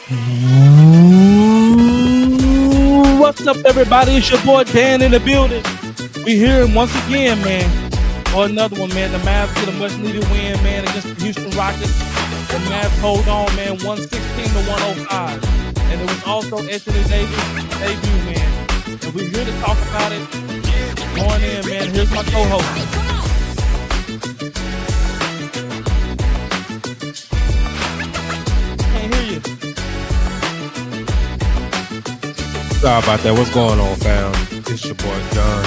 What's up, everybody? It's your boy Dan in the building. We here once again, man, for another one, man. The Mavs get a much-needed win, man, against the Houston Rockets. The Mavs hold on, man, 116 to 105. And it was also Anthony Davis' debut, man. And we're here to talk about it. Going in, man. Here's my co-host. Can't hear you. Sorry about that. What's going on, fam? It's your boy John.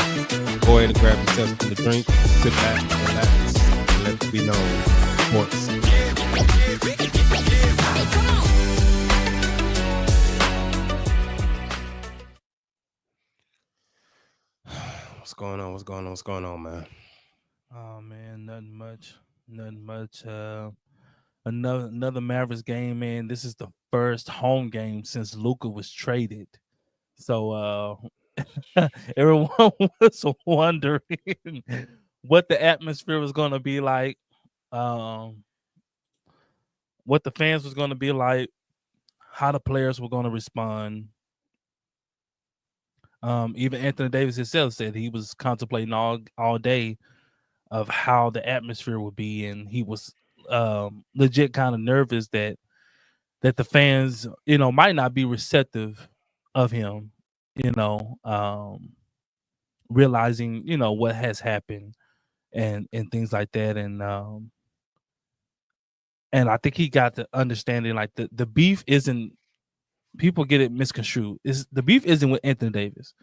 Go ahead and grab yourself some to drink, sit back, relax, and let it be known. Sports. What's going on? What's going on? What's going on, man? Oh man, nothing much. Another Mavericks game, man. This is the first home game since Luka was traded. So everyone was wondering what the atmosphere was going to be like, what the fans was going to be like, how the players were going to respond. Even Anthony Davis himself said he was contemplating all day of how the atmosphere would be, and he was legit kind of nervous that the fans, might not be receptive of him, realizing, what has happened and things like that. And I think he got the understanding, like the beef isn't, people get it misconstrued. The beef isn't with Anthony Davis.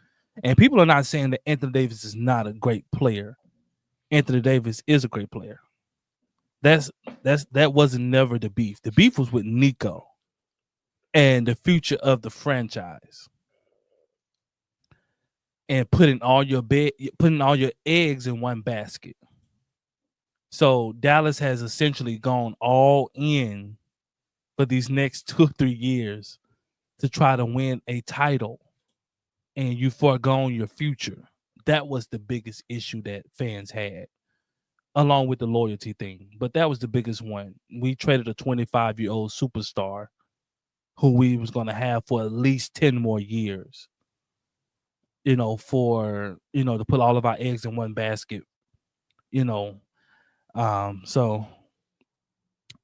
And people are not saying that Anthony Davis is not a great player. Anthony Davis is a great player. That wasn't never the beef. The beef was with Nico and the future of the franchise. And putting all your eggs in one basket. So Dallas has essentially gone all in for these next 2 or 3 years to try to win a title, and you foregone your future. That was the biggest issue that fans had, along with the loyalty thing. But that was the biggest one. We traded a 25-year-old superstar who we was going to have for at least 10 more years, to put all of our eggs in one basket, So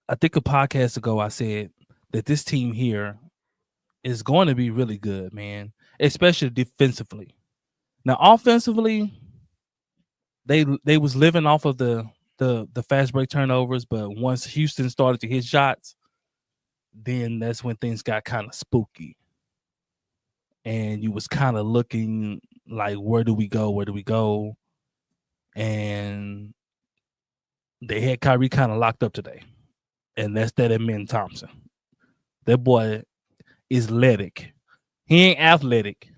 I think a podcast ago I said that this team here is going to be really good, man, especially defensively. Now, offensively, they was living off of the fast break turnovers, but once Houston started to hit shots, then that's when things got kind of spooky. And you was kind of looking like, where do we go? And they had Kyrie kind of locked up today. And that's that Amen Thompson. That boy is athletic. He ain't athletic.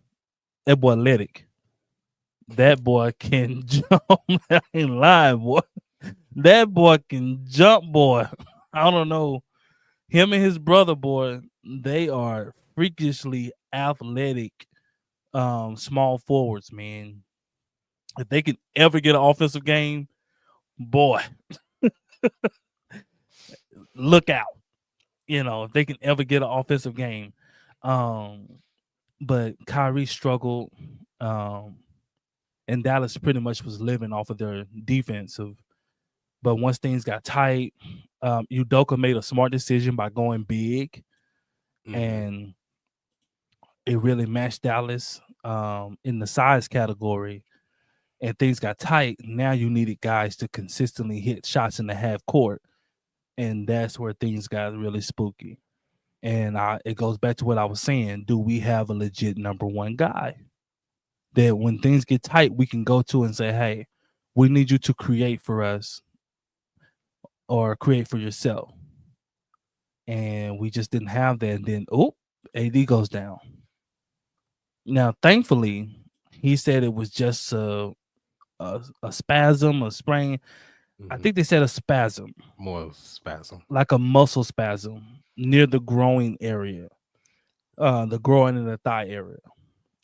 That boy athletic. That boy can jump. I ain't lying, boy. That boy can jump, boy. I don't know. Him and his brother, boy, they are freakishly athletic small forwards, man. If they can ever get an offensive game, boy, look out. If they can ever get an offensive game. But Kyrie struggled. And Dallas pretty much was living off of their defensive. But once things got tight, Udoka made a smart decision by going big. Mm-hmm. And it really matched Dallas in the size category. And things got tight. Now you needed guys to consistently hit shots in the half court. And that's where things got really spooky. And it goes back to what I was saying. Do we have a legit number one guy that when things get tight, we can go to and say, hey, we need you to create for us or create for yourself? And we just didn't have that. And then, AD goes down. Now, thankfully, he said it was just a spasm, a sprain. Mm-hmm. I think they said a spasm. More spasm. Like a muscle spasm near the groin area, the groin and the thigh area.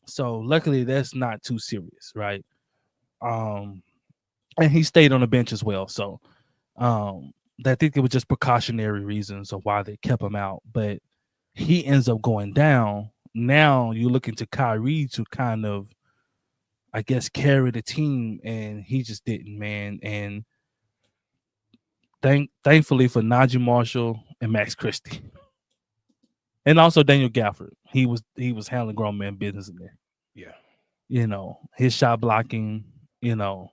So luckily that's not too serious, right? And he stayed on the bench as well. So I think it was just precautionary reasons of why they kept him out. But he ends up going down. Now you're looking to Kyrie to kind of, I guess, carry the team, and he just didn't, man. And thankfully for Najee Marshall and Max Christie, and also Daniel Gafford, he was handling grown man business in there. Yeah. His shot blocking, He tried to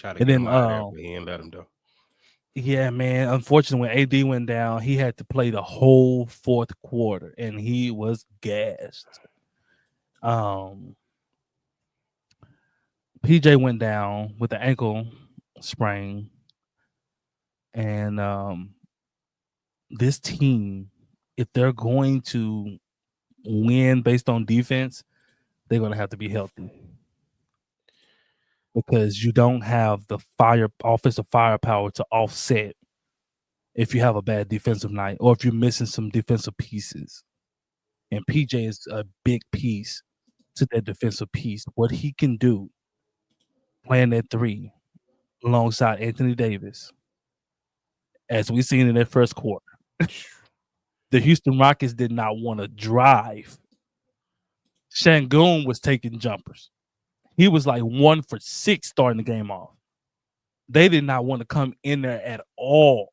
and get then him out of there, but he didn't let him though. yeah, man. Unfortunately, when AD went down, he had to play the whole fourth quarter, and he was gassed. PJ went down with the ankle sprain, and this team, if they're going to win based on defense, they're going to have to be healthy, because you don't have the offensive firepower to offset if you have a bad defensive night or if you're missing some defensive pieces. And PJ is a big piece to that defensive piece. What he can do playing that 3 alongside Anthony Davis, as we seen in that first quarter, the Houston Rockets did not want to drive. Şengün was taking jumpers. He was like 1 for 6 starting the game off. They did not want to come in there at all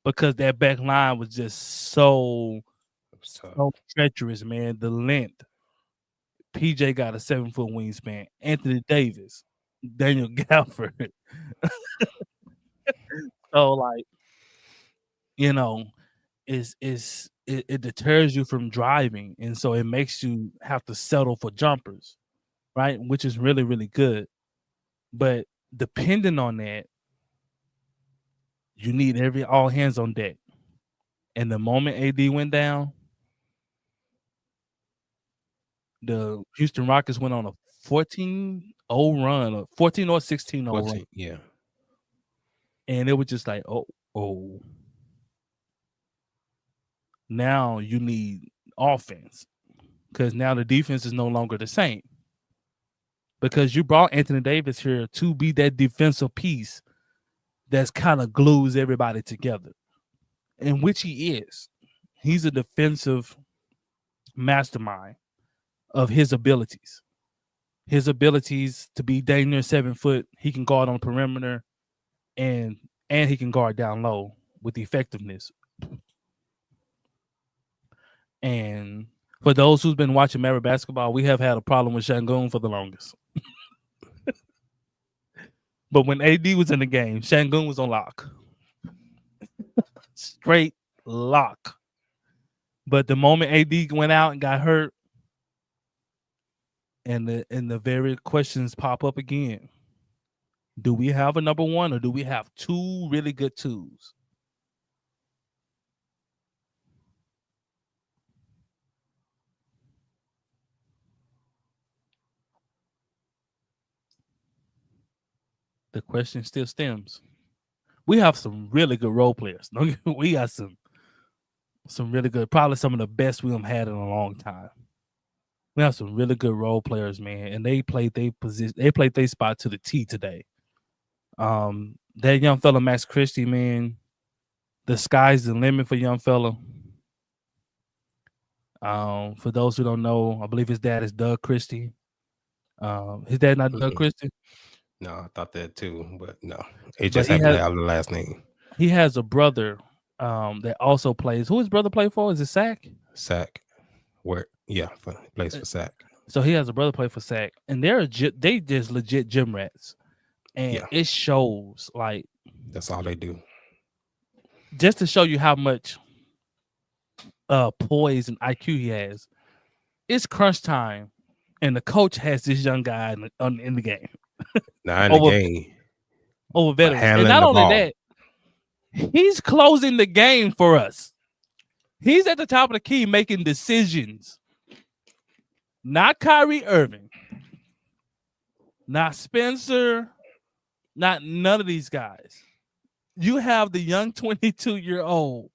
because that back line was just so treacherous, man. The length. PJ got a 7-foot wingspan. Anthony Davis, Daniel Gafford. So, like, it deters you from driving, and so it makes you have to settle for jumpers, right? Which is really, really good. But depending on that, you need all hands on deck. And the moment AD went down, the Houston Rockets went on a 14-0 run, a 14 or 16-0 run. Yeah. And it was just like, oh. Now you need offense, because now the defense is no longer the same. Because you brought Anthony Davis here to be that defensive piece that's kind of glues everybody together, in which he is. He's a defensive mastermind of his abilities. His abilities to be dang near 7 foot. He can guard on the perimeter, and he can guard down low with effectiveness. And for those who's been watching Maverick basketball, we have had a problem with Şengün for the longest. But when AD was in the game, Şengün was on lock. Straight lock. But the moment AD went out and got hurt, and the very questions pop up again. Do we have a number 1, or do we have 2 really good 2s? The question still stems. We have some really good role players. We got some really good, probably some of the best we've had in a long time. We have some really good role players, man, and they played their position. They played their spot to the T today. That young fella, Max Christie, man, the sky's the limit for young fella. For those who don't know, I believe his dad is Doug Christie. His dad not Doug Christie. No, I thought that too, but no, it just happened to have the last name. He has a brother that also plays. Who his brother play for? Is it Sac? Sac. Where? Yeah, plays for Sac. So he has a brother play for Sac, and they just legit gym rats, and it shows. Like, that's all they do. Just to show you how much poise and IQ he has. It's crunch time, and the coach has this young guy in the game. Now in the game, over veterans, and not only that, he's closing the game for us. He's at the top of the key making decisions. Not Kyrie Irving, not Spencer, not none of these guys. You have the young 22-year-old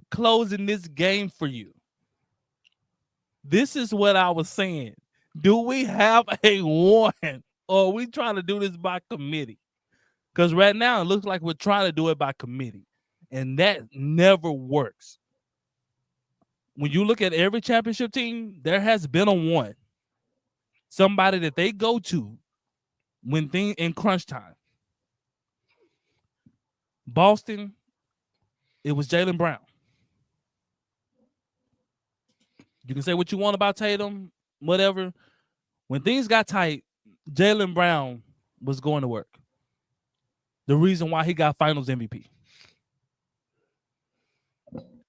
closing this game for you. This is what I was saying. Do we have a 1, or are we trying to do this by committee? Because right now it looks like we're trying to do it by committee, and that never works. when you look at every championship team, there has been a one. Somebody that they go to when things in crunch time. Boston, it was Jaylen Brown. You can say what you want about Tatum, whatever. When things got tight, Jaylen Brown was going to work. The reason why he got Finals MVP.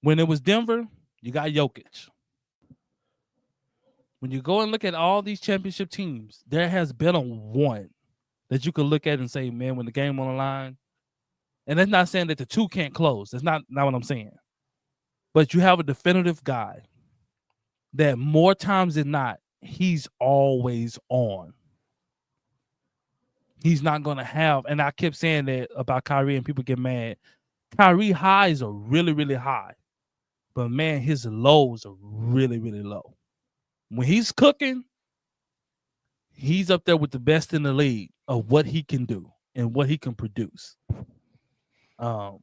When it was Denver, you got Jokic. When you go and look at all these championship teams, there has been a one that you could look at and say, man, when the game on the line, and that's not saying that the two can't close. That's not what I'm saying. But you have a definitive guy that more times than not, he's always on. He's not going to have, and I kept saying that about Kyrie and people get mad. Kyrie highs are really, really high. But, man, his lows are really, really low. When he's cooking, he's up there with the best in the league of what he can do and what he can produce. But,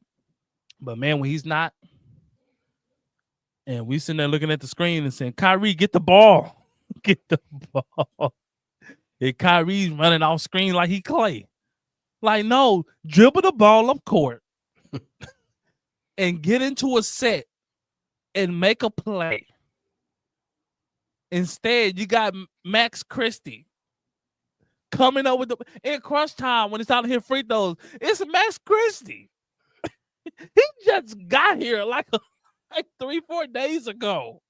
man, when he's not, and we sitting there looking at the screen and saying, Kyrie, get the ball. Get the ball. And Kyrie's running off screen like he Clay. Like, no, dribble the ball up court and get into a set and make a play. Instead, you got Max Christie coming up with the in crunch time when it's out to hit free throws. It's Max Christie. He just got here like 3-4 days ago.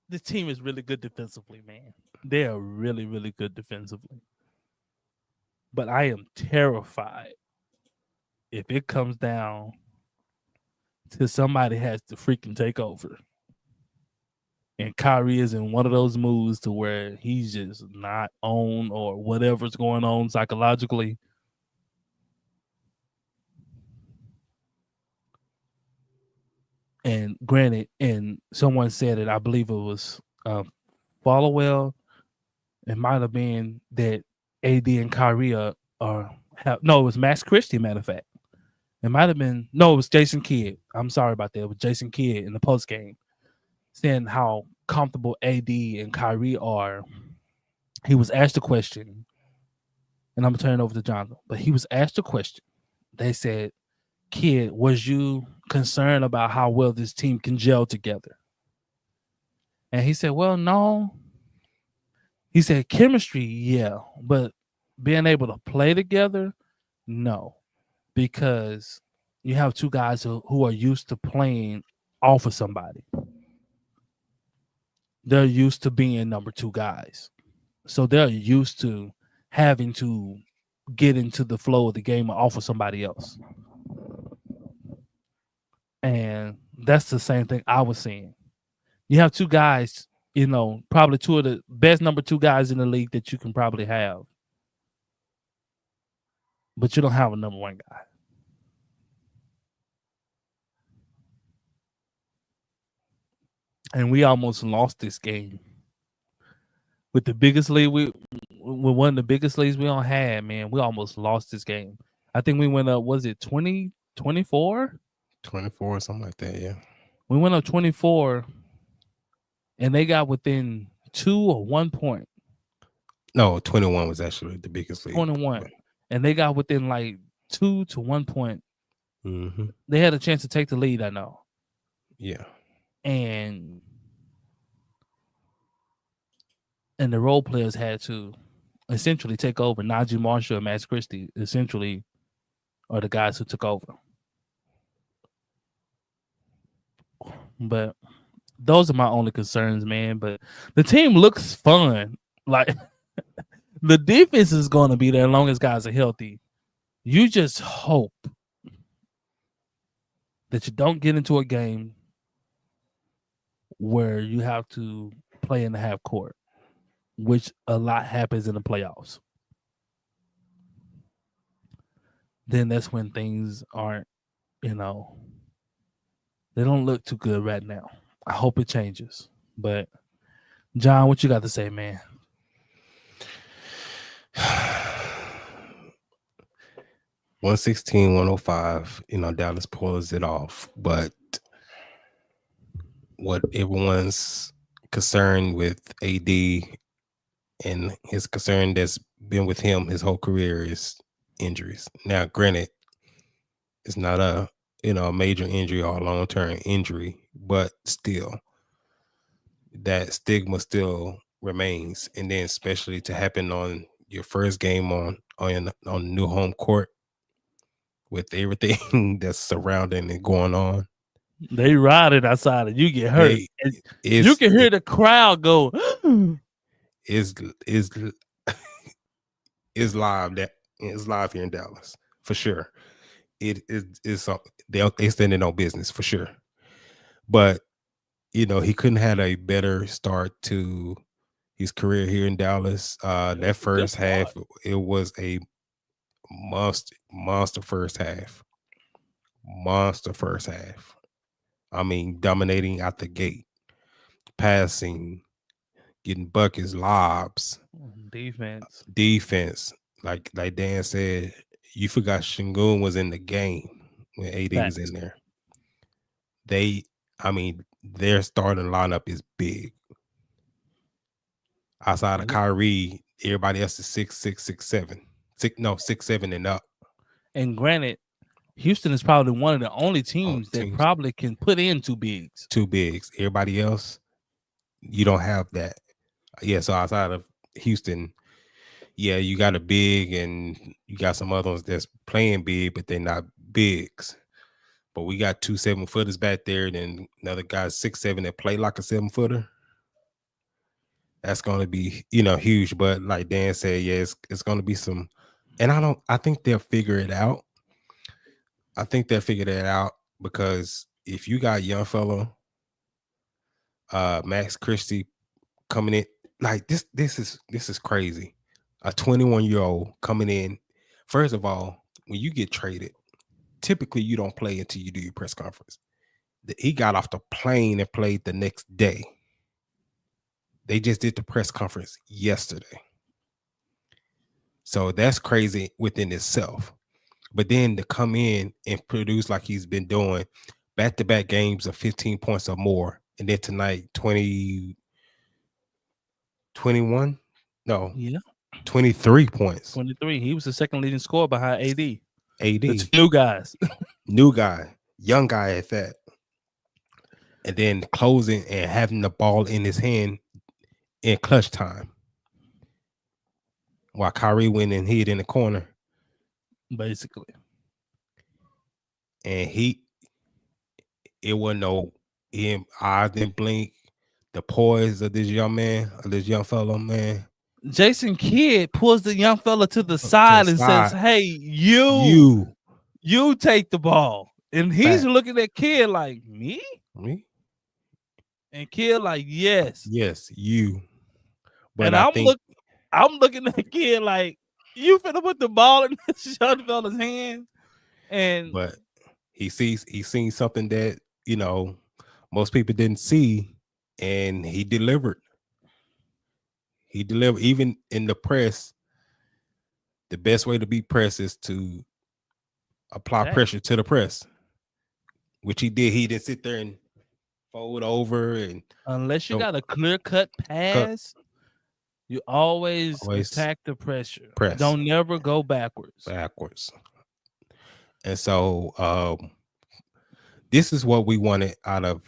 This team is really good defensively, man. They are really, really good defensively. But I am terrified if it comes down to somebody has to freaking take over. And Kyrie is in one of those moves to where he's just not on or whatever's going on psychologically. And granted, and someone said it, I believe it was Followell. It might have been that AD and Kyrie it was Max Christie, matter of fact. It might have been, it was Jason Kidd. I'm sorry about that. It was Jason Kidd in the postgame saying how comfortable AD and Kyrie are. He was asked a question, and I'm going to turn it over to Jonathan, but he was asked a question. They said, Kid, was you concerned about how well this team can gel together? And he said, well, no. He said, chemistry, yeah, but being able to play together, no, because you have two guys who are used to playing off of somebody. They're used to being number two guys. So they're used to having to get into the flow of the game off of somebody else. And that's the same thing I was saying. You have two guys, probably two of the best number two guys in the league that you can probably have. But you don't have a number one guy. And we almost lost this game. With the biggest lead, with one of the biggest leads we all had, man, we almost lost this game. I think we went up, was it 20, 24? 24 or something like that, yeah. We went up 24, and they got within 2 or 1 point. No, 21 was actually the biggest lead. 21. And they got within like 2 to 1 point. Mm-hmm. They had a chance to take the lead, I know. Yeah. And the role players had to essentially take over. Najee Marshall and Max Christie essentially are the guys who took over. But those are my only concerns, man. But the team looks fun. Like, the defense is going to be there as long as guys are healthy. You just hope that you don't get into a game where you have to play in the half court, which a lot happens in the playoffs. Then that's when things aren't, they don't look too good right now. I hope it changes. But, John, what you got to say, man? 116, 105. Dallas pulls it off. But what everyone's concerned with AD and his concern that's been with him his whole career is injuries. Now, granted, it's not a major injury or a long term injury, but still, that stigma still remains. And then, especially to happen on your first game on new home court with everything that's surrounding and going on. They ride it outside and you get hurt. They And you is can hear the crowd go. is is is live that is live here in Dallas for sure. It is they standing on business for sure. But he couldn't have a better start to his career here in Dallas. That first half, it was a monster first half. Monster first half. I mean, dominating out the gate, passing, getting buckets, lobs, defense. Like Dan said, you forgot Şengün was in the game when AD was in there. Their starting lineup is big. Outside of Kyrie, everybody else is 6'6", 6'7". 6'7" and up. And granted, Houston is probably one of the only teams that probably can put in two bigs. Everybody else, you don't have that. Yeah, so outside of Houston, yeah, you got a big and you got some other ones that's playing big, but they're not bigs. But we got 2 7-footers back there, and then another guy 6'7" that play like a 7-footer. That's going to be, huge. But like Dan said, yeah, it's going to be some, and I think they'll figure it out. I think they'll figure that out because if you got young fellow, Max Christie coming in, like this is crazy. A 21-year-old coming in. First of all, when you get traded, typically you don't play until you do your press conference. He got off the plane and played the next day. They just did the press conference yesterday. So that's crazy within itself. But then to come in and produce like he's been doing, back-to-back games of 15 points or more, and then tonight 21? No. Yeah. 23 points. 23. He was the second leading scorer behind AD. The new guys. New guy. Young guy at that. And then closing and having the ball in his hand in clutch time. While Kyrie went and hid in the corner. Basically. And it wasn't him eyes didn't blink. The poise of this young fellow, man. Jason Kidd pulls the young fella to the side and says, "Hey, you take the ball." And he's looking at Kidd like, "Me?" And Kidd like, "Yes, you." But and I'm looking at Kidd like, "You finna put the ball in this young fella's hand?" But he seen something that most people didn't see, and he delivered. He delivered even in the press. The best way to beat press is to apply pressure to the press, which he did. He didn't sit there and fold over, and unless you got a clear-cut pass, you always attack the pressure. Don't never go backwards. And so this is what we wanted out of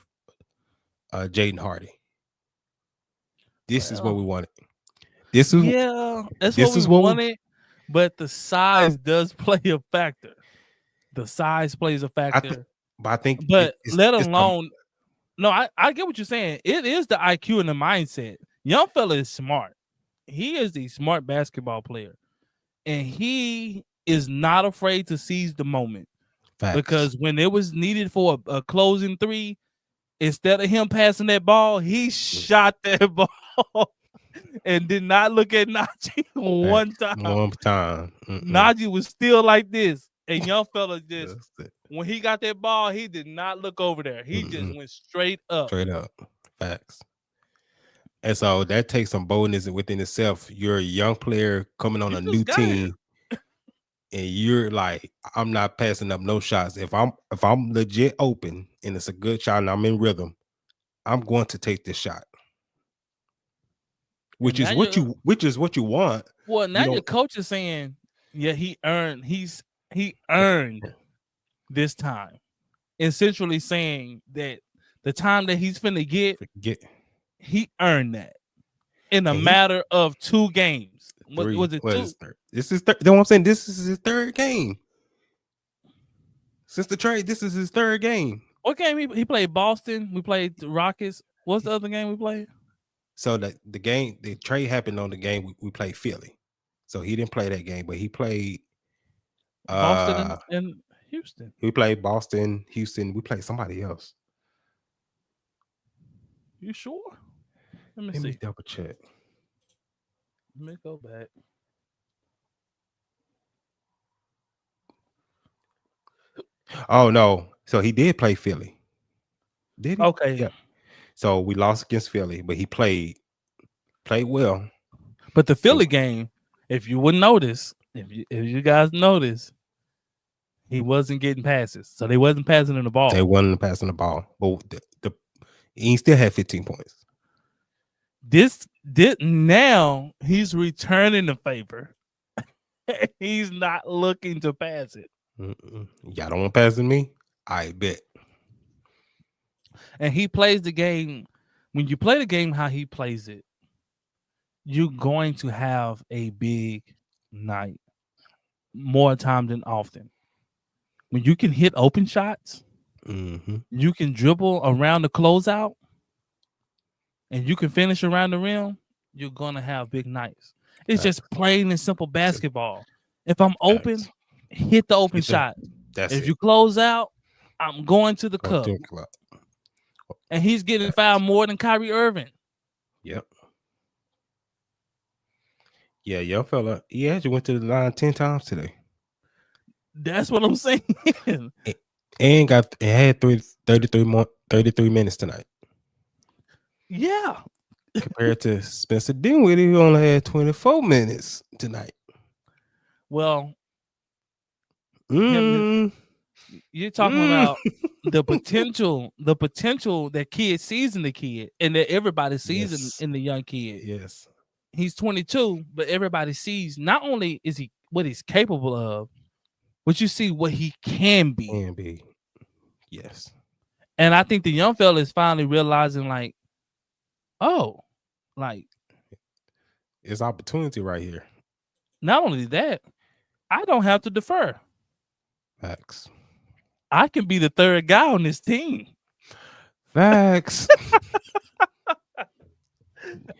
Jaden Hardy. This is what we wanted. That's what we wanted. But the size does play a factor. The size plays a factor. I think I get what you're saying. It is the IQ and the mindset. Young fella is smart. He is a smart basketball player. And he is not afraid to seize the moment. Facts. Because when it was needed for a closing three, instead of him passing that ball, he shot that ball and did not look at Najee one time. Najee was still like this. And young fella just, when he got that ball, he did not look over there. He just went straight up. Facts. And so that takes some boldness within itself. You're a young player coming on a new team and you're like, I'm not passing up no shots. If I'm legit open and it's a good shot and I'm in rhythm, I'm going to take this shot. And Which now is what you want. well, You now your don't coach is saying, yeah, he earned this time. Essentially saying that the time that he's finna get, forget. he earned that in a And he matter of 2 games. three. Was it What 2? is third? This is third. You know what I'm saying? This is his third game. Since the trade, this is his third game. What game he played? Boston. We played the Rockets. What's the other game we played? So the trade happened on the game we played Philly. So he didn't play that game, but he played Boston and Houston. we played Boston, Houston, we played somebody else. You sure? Let me Let me see. double check. Let me go back. Oh no. So he did play Philly. Did he? Okay. Yeah. So we lost against Philly, but he played well. But the Philly game, if you wouldn't notice, if you guys notice, he wasn't getting passes. So they wasn't passing him the ball. They wasn't passing the ball. But he still had 15 points. This now he's returning the favor. He's not looking to pass it. Y'all don't want passing me? I bet. And he plays the game. When you play the game how he plays it, you're going to have a big night more time than often. When you can hit open shots, you can dribble around the closeout, and you can finish around the rim, you're going to have big nights. It's just plain and simple basketball. If I'm open, hit the open shot. If you close out, I'm going to the cup. And he's getting fouled more than Kyrie Irving. Yep. Yeah, young fella, he actually went to the line 10 times today. That's what I'm saying. And had 33 minutes tonight. Yeah. Compared to Spencer Dinwiddie, who only had 24 minutes tonight. Well, you're talking about the potential that kid sees in the kid, and that everybody sees in the young kid. Yes. He's 22, but everybody sees not only is he what he's capable of, but you see what he can be. Can be. Yes. And I think the young fella is finally realizing, like, oh, like, it's opportunity right here. Not only that, I don't have to defer. Facts. I can be the third guy on this team. Facts.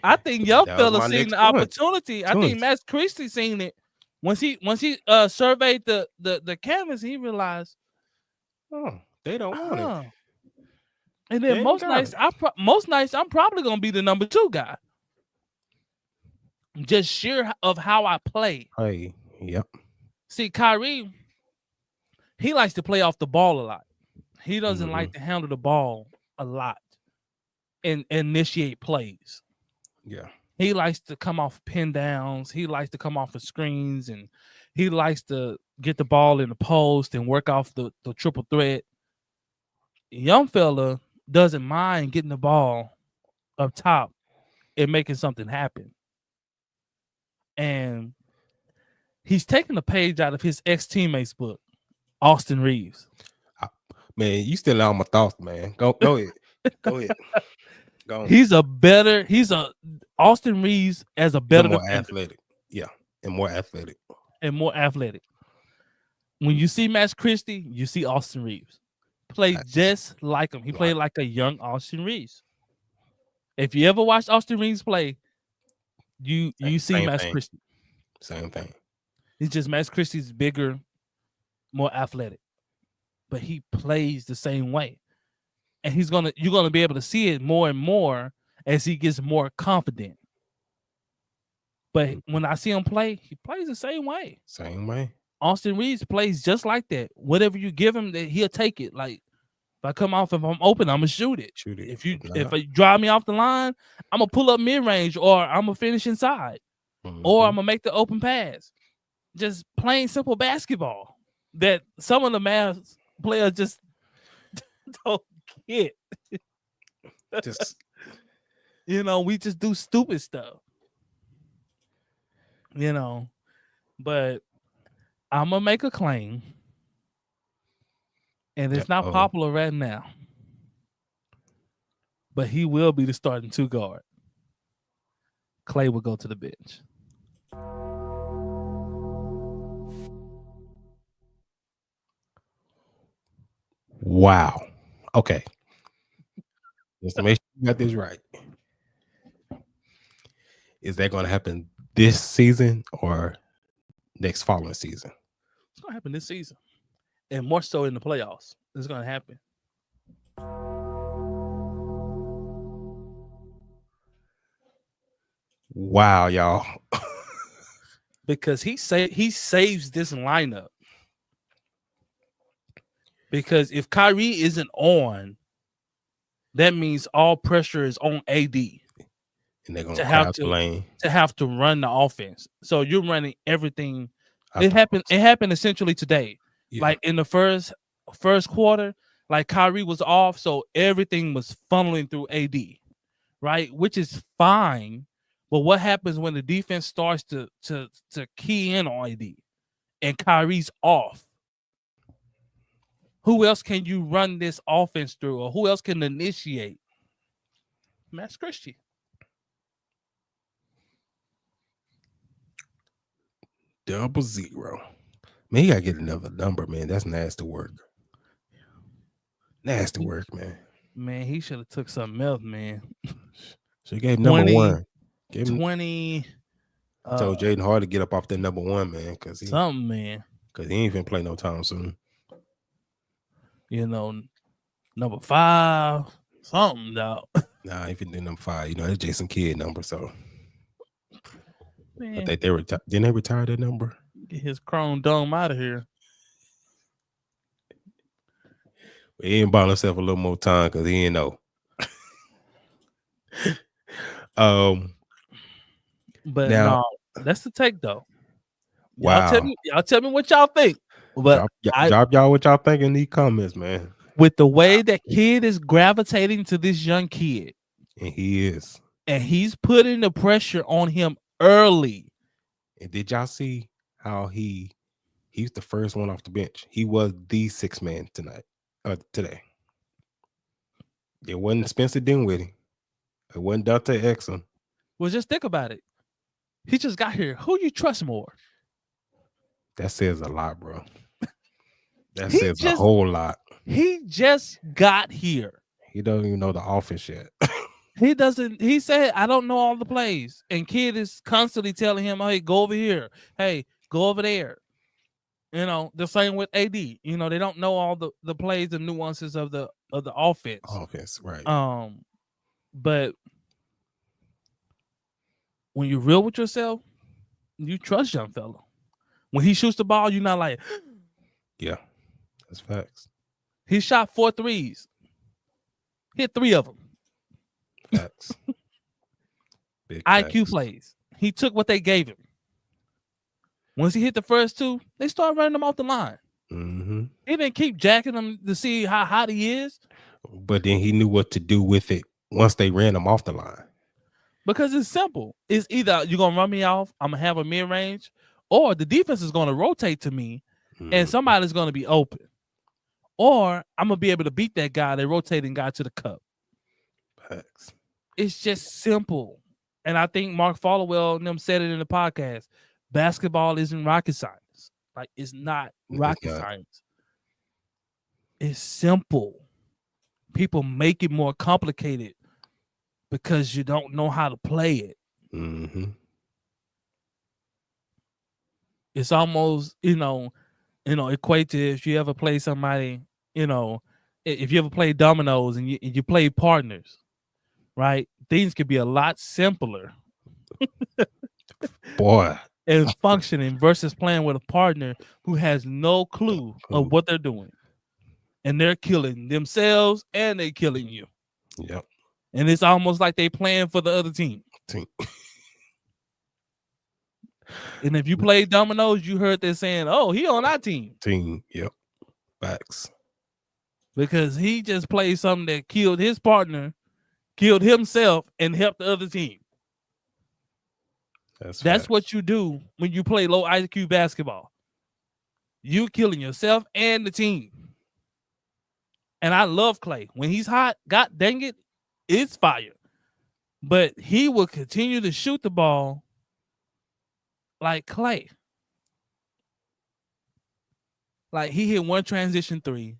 I think young fella seen the opportunity. I think Max Christie seen it. Once he surveyed the canvas, he realized, oh, they don't want it. And then most nights I'm probably gonna be the number 2 guy. Just sheer of how I play. Hey, yep. See, Kyrie, he likes to play off the ball a lot. He doesn't like to handle the ball a lot and initiate plays. Yeah. He likes to come off pin downs. He likes to come off of screens, and he likes to get the ball in the post and work off the triple threat. Young fella doesn't mind getting the ball up top and making something happen. And he's taking a page out of his ex-teammate's book, Austin Reeves. Man, you still on my thoughts, man. Go ahead. Go ahead. Go on. Austin Reeves as a better more defender. athletic. Yeah. And more athletic. When you see Max Christie, you see Austin Reeves. Play just like him. He played like a young Austin Reeves. If you ever watch Austin Reeves play, you see Max Christie. Same thing. It's just Max Christie's bigger, more athletic. But he plays the same way. And you're gonna be able to see it more and more as he gets more confident. But when I see him play, he plays the same way. Same way. Austin Reeves plays just like that. Whatever you give him, that he'll take it. Like, if I come off, if I'm open, I'm gonna shoot it. If you drive me off the line, I'm gonna pull up mid range, or I'm gonna finish inside, or I'm gonna make the open pass. Just plain simple basketball that some of the Mavs players just don't get. Just We just do stupid stuff. But I'm gonna make a claim, and it's not popular right now. But he will be the starting 2 guard. Clay will go to the bench. wow. Okay. Just to make sure you got this right. Is that going to happen this season or next following season? It's gonna happen this season, and more so in the playoffs. It's gonna happen. Wow, y'all. Because he saves this lineup. Because if Kyrie isn't on, that means all pressure is on AD. And they're gonna crowd the lane to have to run the offense. So you're running everything. It happened essentially today. Yeah. Like in the first quarter, like Kyrie was off, so everything was funneling through AD, right? Which is fine. But what happens when the defense starts to key in on AD and Kyrie's off? Who else can you run this offense through, or who else can initiate? Max Christie. .0. Man, he gotta get another number, man. That's nasty work. Nasty work, man. Man, he should have took something else, man. So he gave number 1. Gave him 20. I told Jaden Hard to get up off that number 1, man, because he ain't even play no time soon. Number 5, something though. Nah, if he did number 5, it's Jason Kidd number. So man, I think didn't they retire that number? Get his chrome dome out of here. He ain't bought himself a little more time because he ain't know. But now, no, that's the take though. Wow. Y'all tell me what y'all think. But drop y'all what y'all think in these comments, man. With the way that kid is gravitating to this young kid. And he is. And he's putting the pressure on him early. And did y'all see how he's the first one off the bench? He was the 6th man today. It wasn't Spencer Dinwiddie. It wasn't Dante Exum. Well, just think about it. He just got here. Who you trust more? That says a lot, bro. That says a whole lot. He just got here. He doesn't even know the offense yet. He doesn't. He said, I don't know all the plays. And kid is constantly telling him, hey, go over here. Hey, go over there. The same with AD. They don't know all the plays and nuances of the offense. Offense, right. But when you're real with yourself, you trust young fella. When he shoots the ball, you're not like, yeah, that's facts. He shot 4 threes. Hit 3 of them. Facts. Big IQ facts. Plays. He took what they gave him. Once he hit the first 2, they started running him off the line. Mm-hmm. He didn't keep jacking him to see how hot he is. But then he knew what to do with it once they ran him off the line. Because it's simple. It's either you're going to run me off, I'm going to have a mid-range, or the defense is going to rotate to me, and somebody's going to be open. Or I'm going to be able to beat that guy, that rotating guy, to the cup. Facts. It's just simple. And I think Mark Followell and them said it in the podcast. Basketball isn't rocket science. Like, it's not rocket science. It's simple. People make it more complicated because you don't know how to play it. Mm-hmm. It's almost, equate to if you ever play somebody, if you ever play dominoes and you play partners, right? Things could be a lot simpler. Boy. And functioning versus playing with a partner who has no clue of what they're doing. And they're killing themselves and they're killing you. Yep. And it's almost like they playing for the other team. And if you played dominoes, you heard that saying, "Oh, he on our team," Yep. Facts. because he just played something that killed his partner, killed himself, and helped the other team. That's what you do when you play low IQ basketball. You killing yourself and the team. And I love Clay. When he's hot, god dang it, it's fire. But he will continue to shoot the ball like Clay. Like he hit one transition three.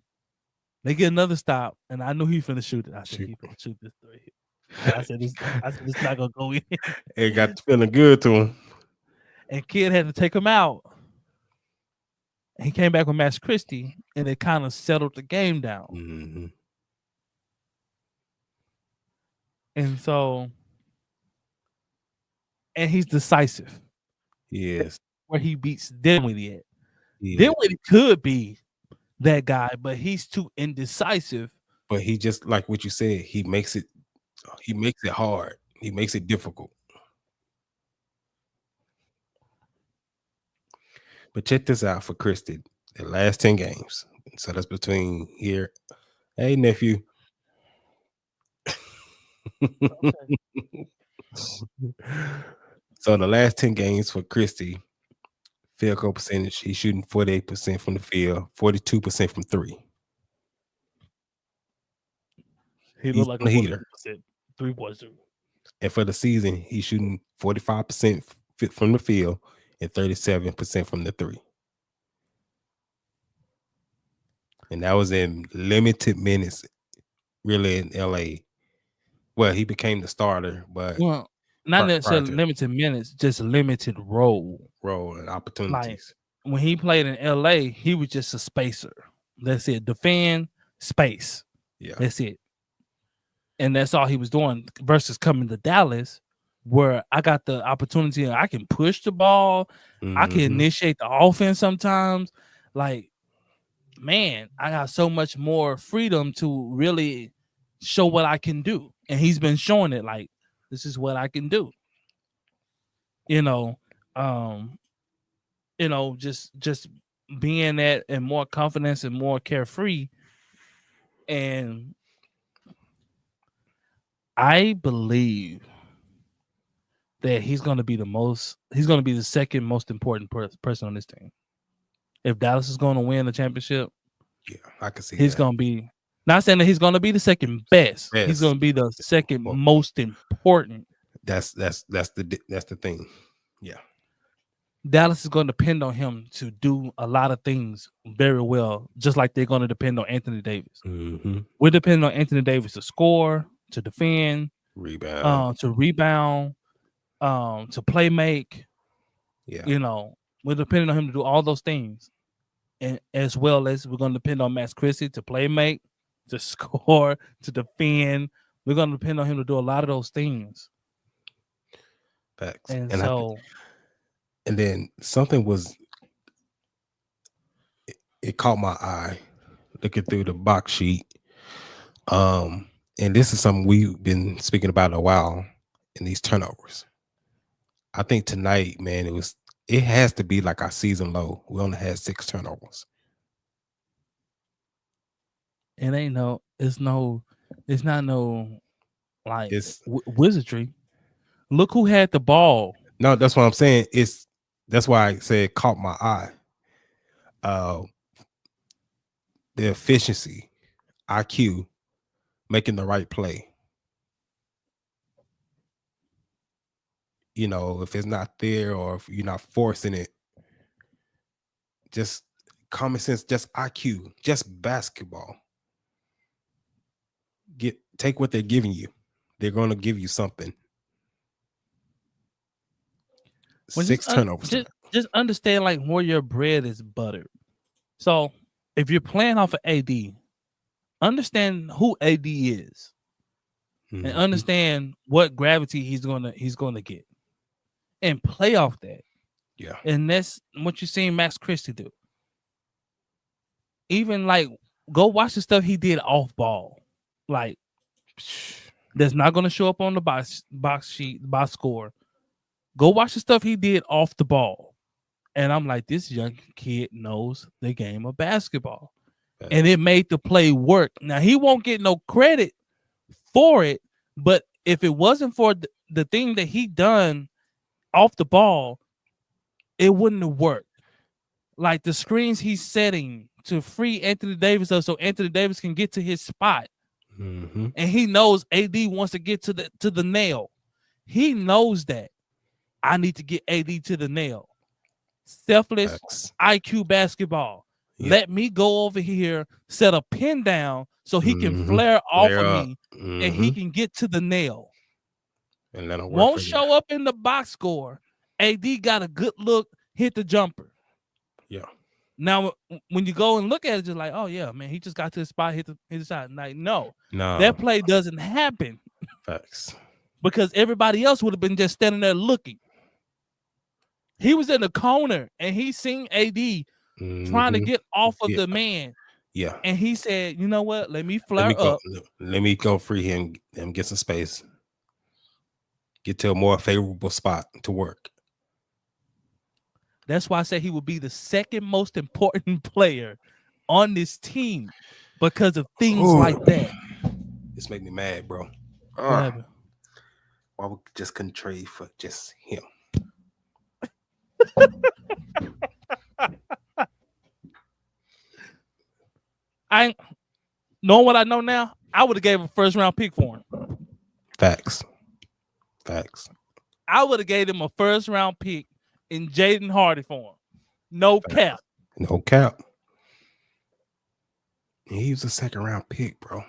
They get another stop, and I knew he finna shoot it. I said he finna shoot this three. I said it's not gonna go in. It got feeling good to him. And Kid had to take him out. He came back with Max Christie, and it kind of settled the game down. Mm-hmm. And so, and he's decisive. Yes. Where he beats Dinwiddie at. Yeah. Dinwiddie could be that guy, but he's too indecisive. But he just like what you said, he makes it hard. He makes it difficult. But check this out for Christie. The last 10 games. So that's between here. Hey, nephew. Okay. So the last 10 games for Christie, field goal percentage, he's shooting 48% from the field, 42% from three. He looked like a heater. 3-point shooter. And for the season, he's shooting 45% from the field and 37% from the three. And that was in limited minutes, really, in LA. Well, he became the starter, but not necessarily limited minutes, just limited role and opportunities. Like when he played in LA, he was just a spacer. That's it. Defend, space. Yeah. That's it. And that's all he was doing versus coming to Dallas, where I got the opportunity. I can push the ball. Mm-hmm. I can initiate the offense sometimes. Like, man, I got so much more freedom to really show what I can do. And he's been showing it, like, this is what I can do. Just being that and more confidence and more carefree. And I believe that he's going to be the second most important person on this team. If Dallas is going to win the championship, yeah, I can see he's going to be, not saying that he's going to be the second best. He's going to be the second most important. That's the thing. Yeah. Dallas is going to depend on him to do a lot of things very well, just like they're going to depend on Anthony Davis. Mm-hmm. We're depending on Anthony Davis to score, to defend, to rebound, to play make. Yeah. We're depending on him to do all those things. And as well as we're going to depend on Max Christie to play make, to score, to defend. We're going to depend on him to do a lot of those things. Facts. And then something was, it caught my eye looking through the box sheet. And this is something we've been speaking about a while in these turnovers. I think tonight, man, it has to be like our season low. We only had 6 turnovers. It's not like wizardry. Look who had the ball. No, that's what I'm saying. That's why I said it caught my eye. The efficiency, IQ, making the right play. If it's not there or if you're not forcing it, just common sense, just IQ, just basketball. Take what they're giving you. They're going to give you something. 6 turnovers. Just understand like where your bread is buttered. So if you're playing off of AD, understand who AD is, and understand what gravity he's gonna get, and play off that. Yeah, and that's what you're seeing Max Christie do. Even like go watch the stuff he did off ball, like that's not gonna show up on the box sheet, box score. Go watch the stuff he did off the ball. And I'm like, this young kid knows the game of basketball. And it made the play work. Now, he won't get no credit for it, but if it wasn't for the thing that he done off the ball, it wouldn't have worked. Like the screens he's setting to free Anthony Davis up so Anthony Davis can get to his spot. Mm-hmm. And he knows AD wants to get to the nail. He knows that. I need to get AD to the nail. Selfless IQ basketball. Yep. Let me go over here, set a pin down so he can flare off of me and he can get to the nail. And let him work. Won't show up in the box score. AD got a good look, hit the jumper. Yeah. Now, when you go and look at it, just like, oh yeah, man, he just got to the spot, hit the shot. Like, no, that play doesn't happen. Facts. Because everybody else would have been just standing there looking. He was in the corner and he seen AD trying to get off of the man. Yeah. And he said, you know what? Let me flare up. Let me go free him and get some space. Get to a more favorable spot to work. That's why I said he would be the second most important player on this team because of things like that. This make me mad, bro. Why we just couldn't trade for just him? I know what I know now. I would have gave a first round pick for him. Facts. I would have gave him a first round pick in Jaden Hardy for him. No cap. No cap. He was a second round pick, bro.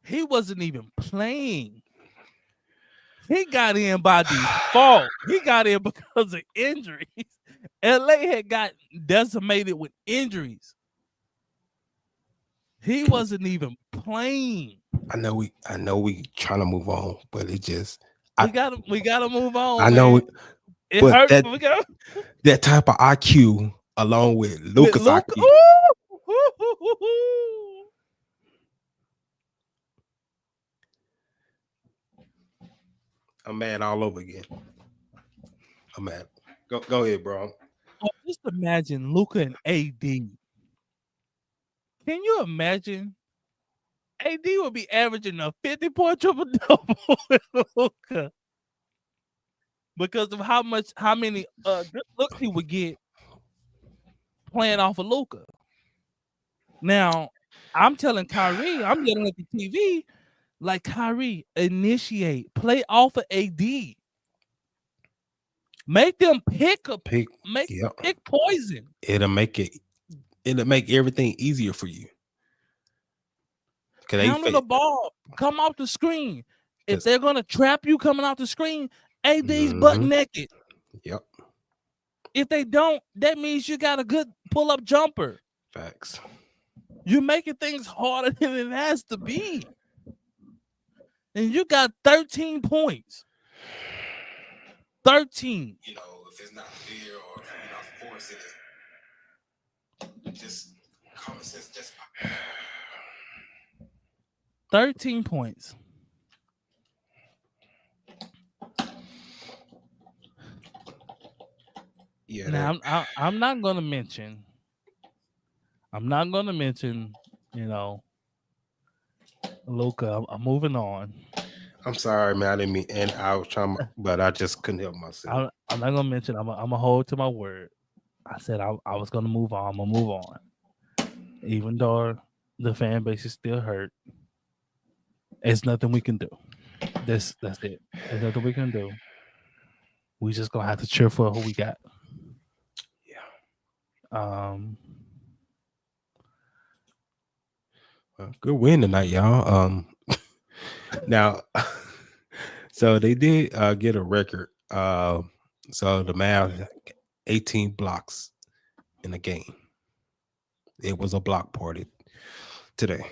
He wasn't even playing. He got in by default. He got in because of injuries. LA had got decimated with injuries. He wasn't even playing. I know we trying to move on, but it just we gotta move on. I know it hurts. That type of IQ along with Luka's IQ. I'm mad all over again. I'm mad. Go ahead, bro. Just imagine Luka and AD. Can you imagine? AD would be averaging a 50-point triple-double with Luka because of how many good looks he would get playing off of Luka. Now, I'm telling Kyrie, I'm yelling at the TV, like, Kyrie, initiate, play off of AD. Make them pick poison. It'll make everything easier for you. Handle the ball. Come off the screen. If they're gonna trap you coming off the screen, AD's butt naked. Yep. If they don't, that means you got a good pull-up jumper. Facts. You're making things harder than it has to be. And you got 13 points. 13. You know, if it's not fair or you're not forcing it, just common sense. Just 13 points. Yeah. Now I'm not gonna mention. You know, Luka. I'm moving on. I'm sorry, man. I didn't mean, and I was trying, but I just couldn't help myself. I'm not gonna mention. I'm gonna hold to my word. I said I was gonna move on. I'm gonna move on, even though the fan base is still hurt. It's nothing we can do. That's it. There's nothing we can do. We just gonna have to cheer for who we got. Yeah. Well, good win tonight, y'all. Now, so they did get a record. So the Mavs 18 blocks in a game. It was a block party today.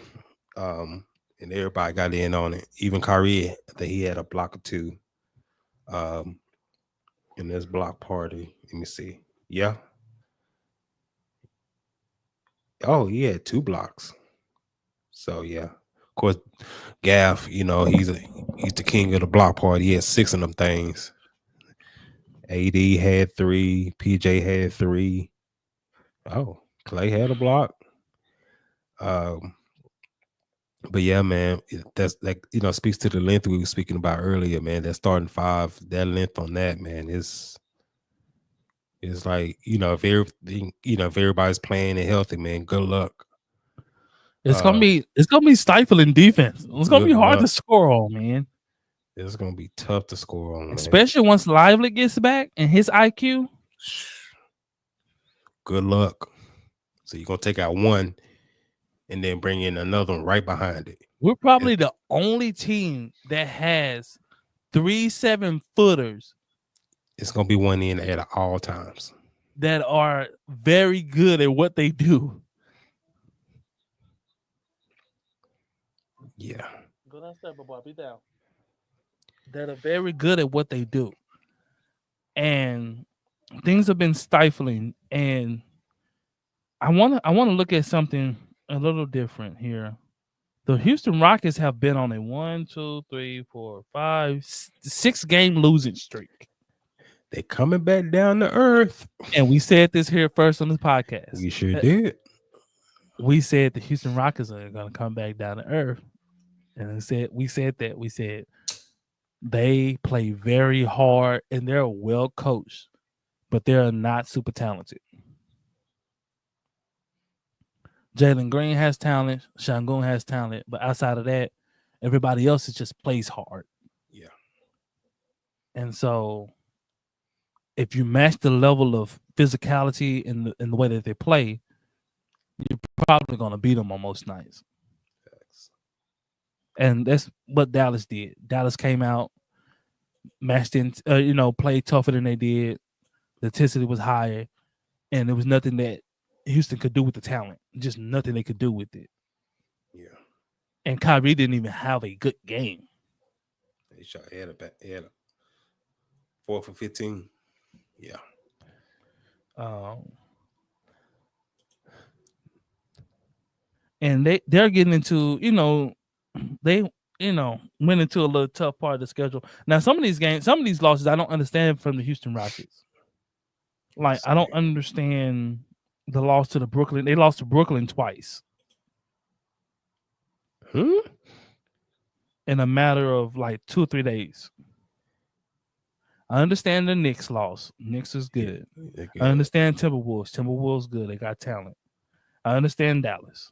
And everybody got in on it. Even Kyrie, that he had a block or two. In this block party. Let me see. Yeah. Oh, he had 2 blocks. So yeah. Of course, Gaff, you know, he's the king of the block party. He had 6 of them things. AD had 3. PJ had 3. Oh, Clay had a block. Um, but yeah, man, that's like speaks to the length we were speaking about earlier, man. That starting 5, that length on that, man, is like if everything if everybody's playing and healthy, man, good luck. It's gonna be stifling defense. It's gonna be Good hard to luck. score on, man. It's gonna be tough to score on, man. Especially once Lively gets back and his IQ. Good luck. So you're gonna take out one and then bring in another one right behind it. We're probably the only team that has 3 7-footers. It's gonna be one in at all times that are very good at what they do. Yeah. Go downstairs, boy. Be down. That are very good at what they do. And things have been stifling. And I wanna look at something a little different here. The Houston Rockets have been on a 1, 2, 3, 4, 5, 6 game losing streak. They coming back down to earth. And we said this here first on the podcast. We sure did. We said the Houston Rockets are going to come back down to earth. And we said they play very hard and they're well coached, but they're not super talented. Jalen Green has talent, Şengün has talent, but outside of that, everybody else just plays hard. Yeah. And so if you match the level of physicality in the way that they play, you're probably going to beat them on most nights. Thanks. And that's what Dallas did. Dallas came out, matched in, played tougher than they did. The intensity was higher, and there was nothing that Houston could do with the talent. Just nothing they could do with it. Yeah. And Kyrie didn't even have a good game. He had a 4 for 15. Yeah. And they're getting into, they went into a little tough part of the schedule. Now, some of these losses, I don't understand from the Houston Rockets. Like, I don't understand the loss to the Brooklyn. They lost to Brooklyn twice. In a matter of like 2 or 3 days. I understand the Knicks loss. Knicks is good. I understand Timberwolves. Timberwolves good. They got talent. I understand Dallas.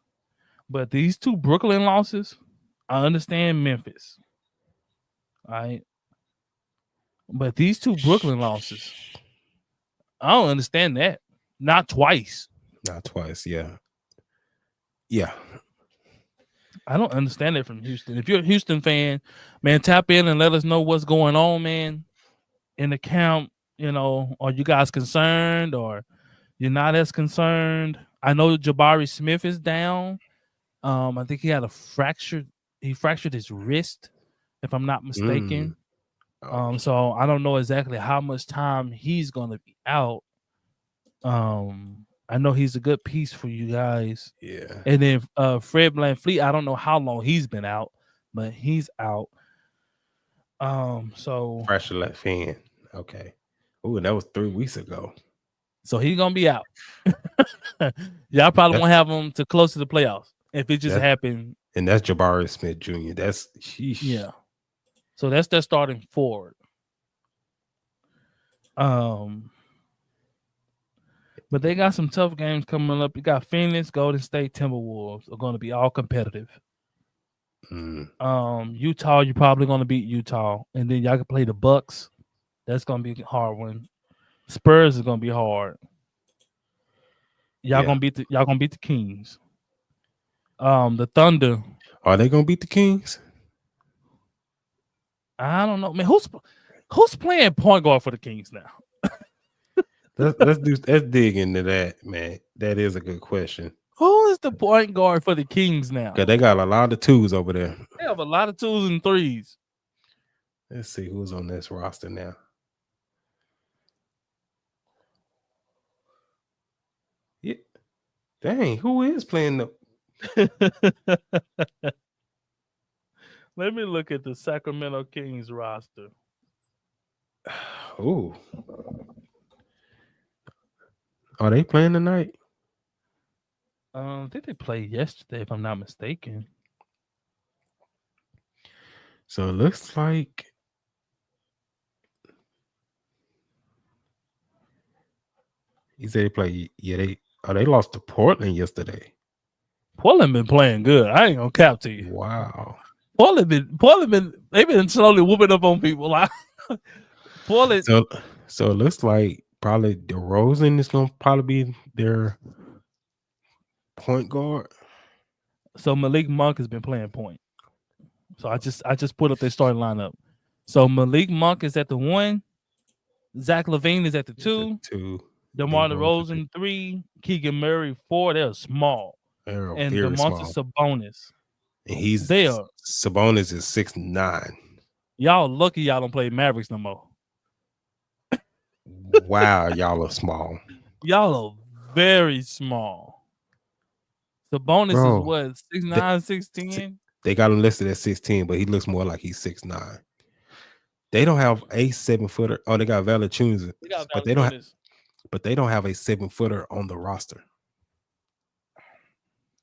But these 2 Brooklyn losses, I understand Memphis. All right. But these 2 Brooklyn losses, I don't understand that. Not twice. Yeah. Yeah. I don't understand it from Houston. If you're a Houston fan, man, tap in and let us know what's going on, man. In the camp, are you guys concerned or you're not as concerned? I know Jabari Smith is down. I think he had he fractured his wrist, if I'm not mistaken. So I don't know exactly how much time he's gonna be out. I know he's a good piece for you guys. Yeah. And then Fred VanVleet, I don't know how long he's been out, but he's out. So fracture left hand. Okay. Oh, that was 3 weeks ago. So he's gonna be out. Y'all probably won't have him to close to the playoffs if it just happened. And that's Jabari Smith Jr. That's sheesh. Yeah. So that's their starting forward. But they got some tough games coming up. You got Phoenix, Golden State, Timberwolves are going to be all competitive. Utah, you're probably going to beat Utah, and then y'all can play the Bucks. That's going to be a hard one. Spurs is going to be hard. Y'all gonna beat the Kings. The Thunder. Are they gonna beat the Kings? I don't know, man. Who's playing point guard for the Kings now? let's dig into that, man. That is a good question. Who is the point guard for the Kings now? Because they got a lot of 2s over there. They have a lot of 2s and 3s. Let's see who's on this roster now. Yeah. Dang, who is playing the Let me look at the Sacramento Kings roster. Oh, are they playing tonight? I think they played yesterday, if I'm not mistaken. So it looks like he said they play. Yeah, they lost to Portland yesterday. Portland been playing good. I ain't gonna cap to you. Wow. They've been slowly whooping up on people. Like Portland. So it looks like probably DeRozan is gonna probably be their point guard. So Malik Monk has been playing point. So I just put up their starting lineup. So Malik Monk is at the 1, Zach LaVine is at the 2, DeMar DeRozan 3, Keegan Murray 4. They're small, they're and very DeMontis small. Sabonis. And Sabonis is 6'9". Y'all lucky y'all don't play Mavericks no more. Wow, y'all are small. Y'all are very small. Sabonis is what, 6'9", 6'10"? They got him listed at 16, but he looks more like he's 6'9". They don't have a 7-footer. Oh, they got Valanciunas, but they don't have a 7-footer on the roster.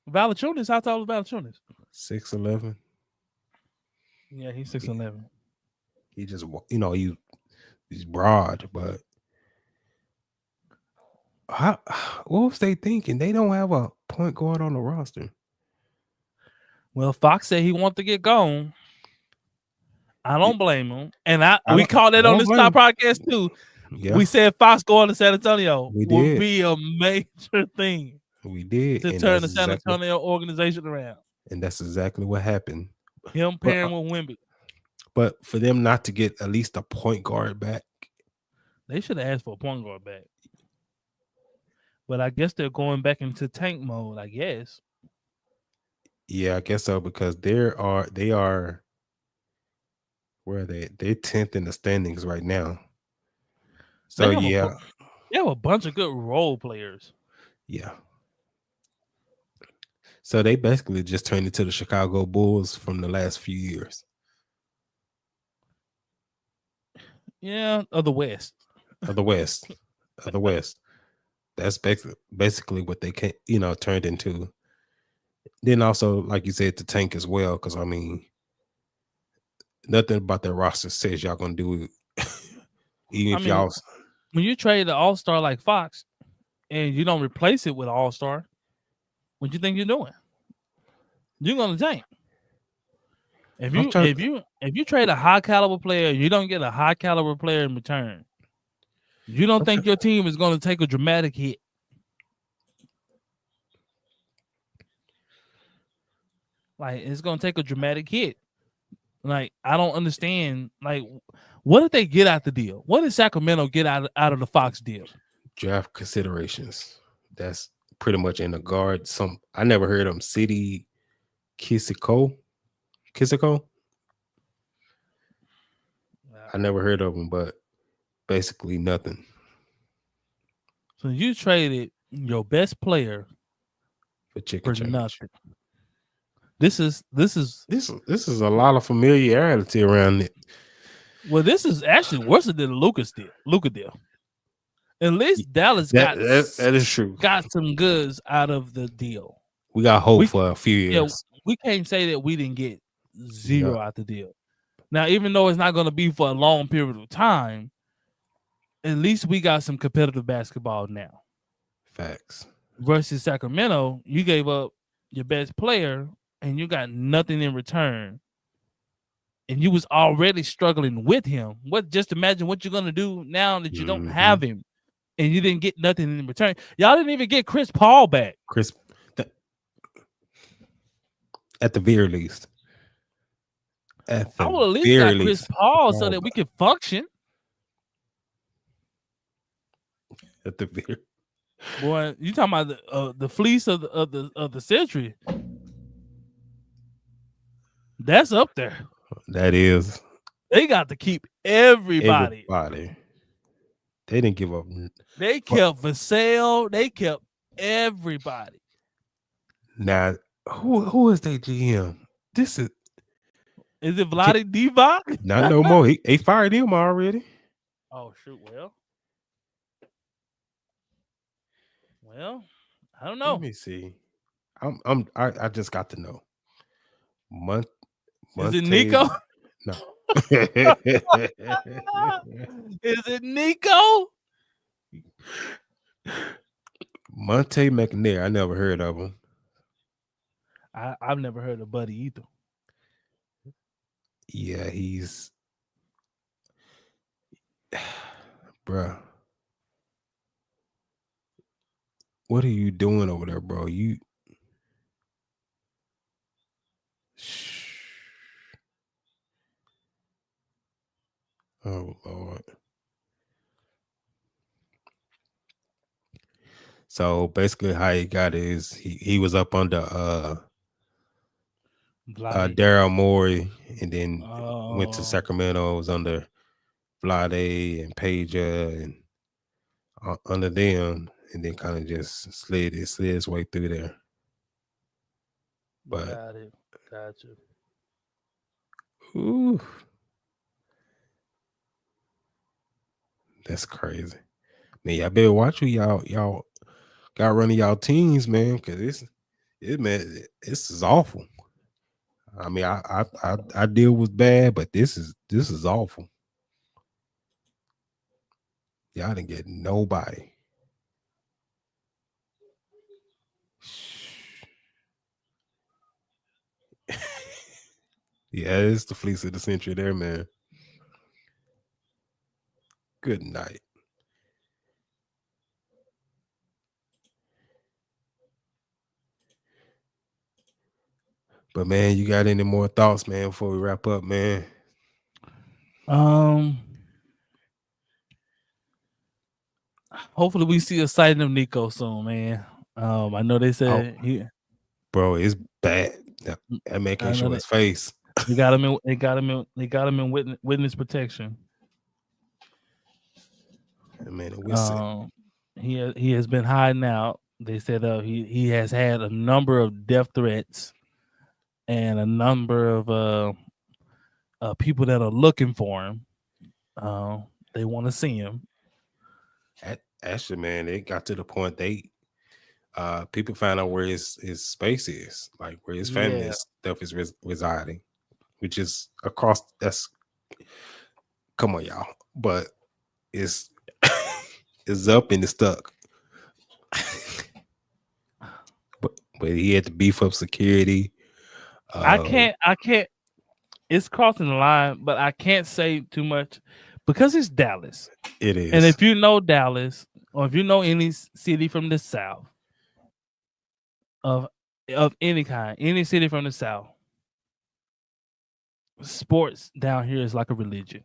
Valanciunas, how tall is Valanciunas? 6'11". Yeah, he's 6'11". He just, he's broad, but what was they thinking? They don't have a point guard on the roster. Well, Fox said he wanted to get gone. I don't blame him. And we called it on this top podcast too. Yeah. We said Fox going to San Antonio would be a major thing. We did. To turn the San Antonio organization around. And that's exactly what happened. Him pairing with Wemby. But for them not to get at least a point guard back. They should have asked for a point guard back. But I guess they're going back into tank mode, I guess. Yeah, I guess so, because they are where are they? They're 10th in the standings right now. So they have a bunch of good role players. Yeah. So they basically just turned into the Chicago Bulls from the last few years. Yeah, of the West. Of the West. That's basically what they turned into. Then also, like you said, the tank as well, because I mean, nothing about their roster says y'all gonna do it. Even if y'all, when you trade an all-star like Fox and you don't replace it with an all-star, what do you think you're doing? You're gonna tank. If you trade a high caliber player, you don't get a high caliber player in return. You don't think your team is going to take a dramatic hit. Like, it's going to take a dramatic hit. Like, I don't understand. Like, what did they get out the deal? What did Sacramento get out of the Fox deal? Draft considerations. That's pretty much in the guard. I never heard of them. City Kissiko. I never heard of them, but basically nothing. So you traded your best player for chicken change. Nothing. This is a lot of familiarity around it. Well, this is actually worse than the Luka deal. At least Dallas that is true. Got some goods out of the deal. We got hope for a few years. Yeah, we can't say that we didn't get zero out the deal. Now, even though it's not going to be for a long period of time, at least we got some competitive basketball now. Facts. Versus Sacramento, you gave up your best player and you got nothing in return. And you was already struggling with him. Just imagine what you're going to do now that you don't have him and you didn't get nothing in return. Y'all didn't even get Chris Paul back. At the very least. I would at least got Chris Paul so that we could function. At the very, boy, you talking about the fleece of the century? That's up there. That is. They got to keep everybody. They didn't give up. They kept Vassell. They kept everybody. Now, who is their GM? Is it Vlade Divac? Not no more. He fired him already. Oh shoot. Well, I don't Let know. me see. I just got to know. Month Is it Monte Nico? no. Is it Nico? Monte McNair. I never heard of him. I've never heard of Buddy either. Yeah, he's bruh. What are you doing over there, bro? Shh. Oh Lord. So basically how he got it is he was up under Vlade. Daryl Morey and then went to Oh, Sacramento, was under Vlade and Pager and under them, and then kind of just slid his way through there. But got it. Got you. ooh, that's crazy. Man, y'all better watch who y'all got running y'all teams, man, because this is awful. I mean, I deal with bad, but this is awful. Y'all didn't get nobody. Yeah, it's the fleece of the century there, man. Good night. But man, you got any more thoughts, man, before we wrap up, man? Um, hopefully we see a sighting of Nico soon, man. I know they Oh, said he. bro, it's bad. That man I can't know show that his face. they got him in. They got him in. They got him in witness protection. Man, we'll see. He has been hiding out. They said he has had a number of death threats and a number of people that are looking for him. They want to see him. Actually, man, it got to the point people found out where his space is, like where his family Yeah, and stuff is residing, which is across. That's come on, y'all, but it's it's up and it's stuck. but he had to beef up security. I Uh, can't. I can't. It's crossing the line, but I can't say too much because it's Dallas. it And is. if you know Dallas, or if you know any city from the South of any kind, any city from the South, sports down here is like a religion.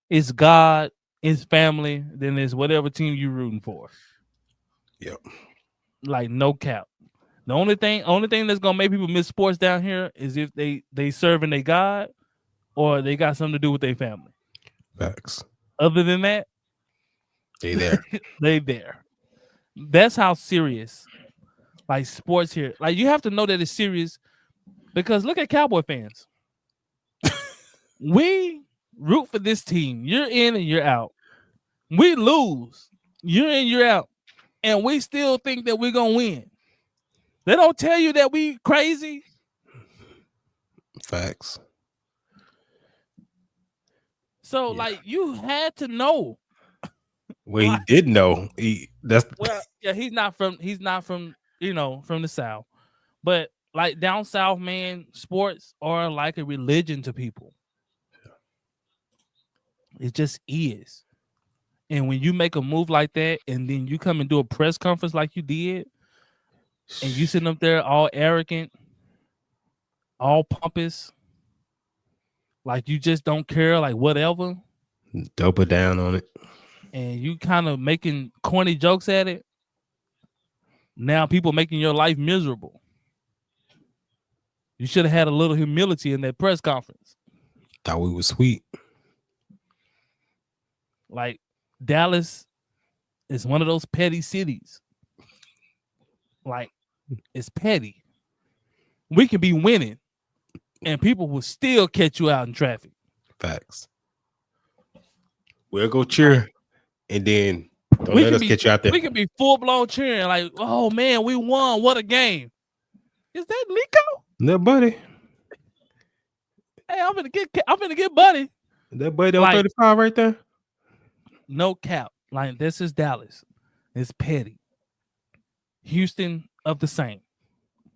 It's God, it's family, then it's whatever team you rooting for. Yep. Like no cap. The only thing that's gonna make people miss sports down here is if they serving their God or they got something to do with their family. Facts. Other than that, They there. they there. That's how serious like sports here. Like you have to know that it's serious because look at Cowboy fans. We root for this team. You're in and you're out. We lose. You're in, you're out. And we still think that we're gonna win. They don't tell you that we crazy. Facts. So Yeah. like you had to know. Well, he Like, did know. That's well, yeah, he's not from from the South. But like down south, man, sports are like a religion to people. It just is. And when you make a move like that and then you come and do a press conference like you did, and you sitting up there all arrogant, all pompous, like you just don't care, like whatever, double down on it. and you kind of making corny jokes at it, now people making your life miserable. You should have had a little humility in that press conference. Thought we was sweet. Like Dallas is one of those petty cities. Like it's petty. We can be winning, and people will still catch you out in traffic. Facts. We'll go Like, cheer, and then don't we let can us be get you out there. we can be full blown cheering, like, oh man, we won. What a game. Is that Nico? That buddy, Hey, I'm gonna get Buddy. that buddy on Like, 35 right there. no cap. Like, this is Dallas. It's petty. Houston of the same.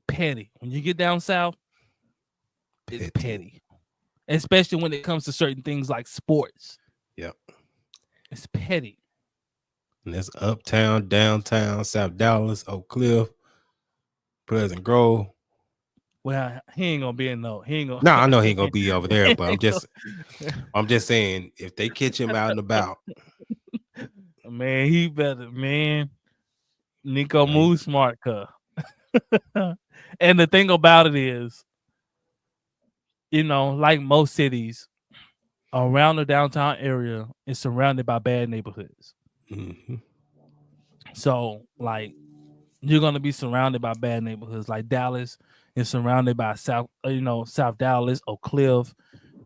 Petty. When you get down south, it's petty. Especially when it comes to certain things like sports. Yep. It's petty. And that's uptown, downtown, South Dallas, Oak Cliff, Pleasant Grove. Well, he ain't gonna be in no. He ain't gonna. No, I know he ain't gonna be over there, but I'm just saying if they catch him out and about, man, he better, man. Nico move smart, cuz. And the thing about it is, like most cities around the downtown area, is surrounded by bad neighborhoods. Mm-hmm. So, like, you're gonna be surrounded by bad neighborhoods. Like Dallas is surrounded by South Dallas, Oak Cliff,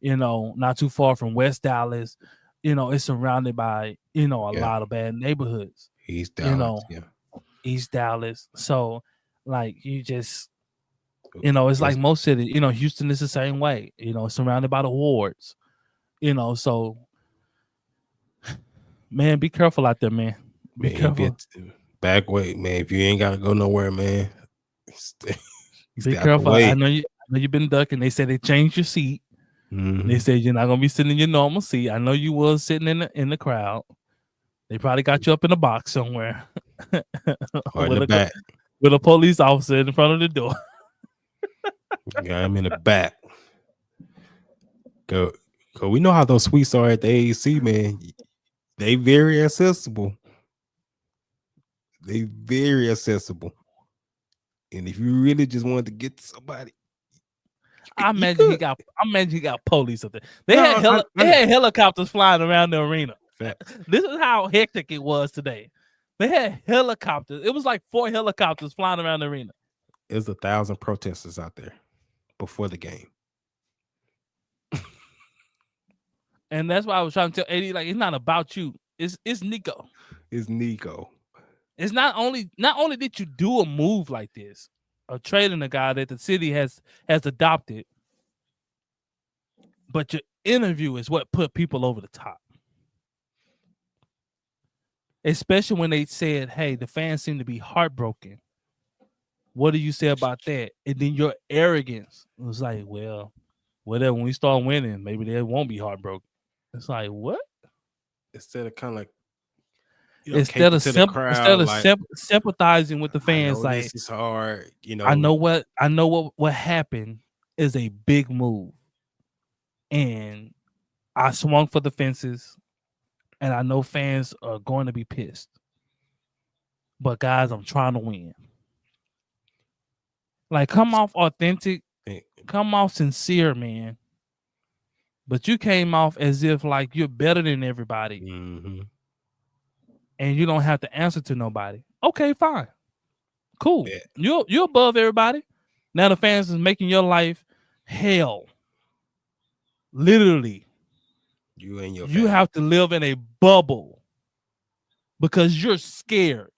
not too far from West Dallas. It's surrounded by a lot of bad neighborhoods. East Dallas, East Dallas. So, like, you just, it's like most cities. Houston is the same way. Surrounded by the wards. So, man, be careful out there, man. Be careful. Back way, man. If you ain't gotta go nowhere, man, be careful. I know you've been ducking. They said they changed your seat. Mm-hmm. They said you're not gonna be sitting in your normal seat. I know you was sitting in the crowd. They probably got you up in a box somewhere, or in the back, with a police officer in front of the door. Yeah, I'm in the back. Cause we know how those suites are at the AAC, man. They very accessible. And if you really just wanted to get to somebody, I imagine he got police up there. They had helicopters flying around the arena. This is how hectic it was today. They had helicopters. It was like 4 helicopters flying around the arena. There's 1,000 protesters out there before the game. And that's why I was trying to tell AD, like, it's not about you. It's Nico. It's Nico. It's not only did you do a move like this, or trading a guy that the city has adopted, but your interview is what put people over the top. Especially when they said, hey, the fans seem to be heartbroken. What do you say about that? And then your arrogance was like, well, whatever, when we start winning, maybe they won't be heartbroken. It's like, what? Instead of kind of like, instead of sympathizing with the fans, like, this is hard. I know what happened is a big move, and I swung for the fences, and I know fans are going to be pissed. But guys, I'm trying to win. Like, come off authentic, come off sincere, man. But you came off as if like you're better than everybody. Mm-hmm. And you don't have to answer to nobody. Okay, fine. Cool. Yeah. You're above everybody. Now the fans is making your life hell. Literally. You and your you family. have to live in a bubble because you're scared.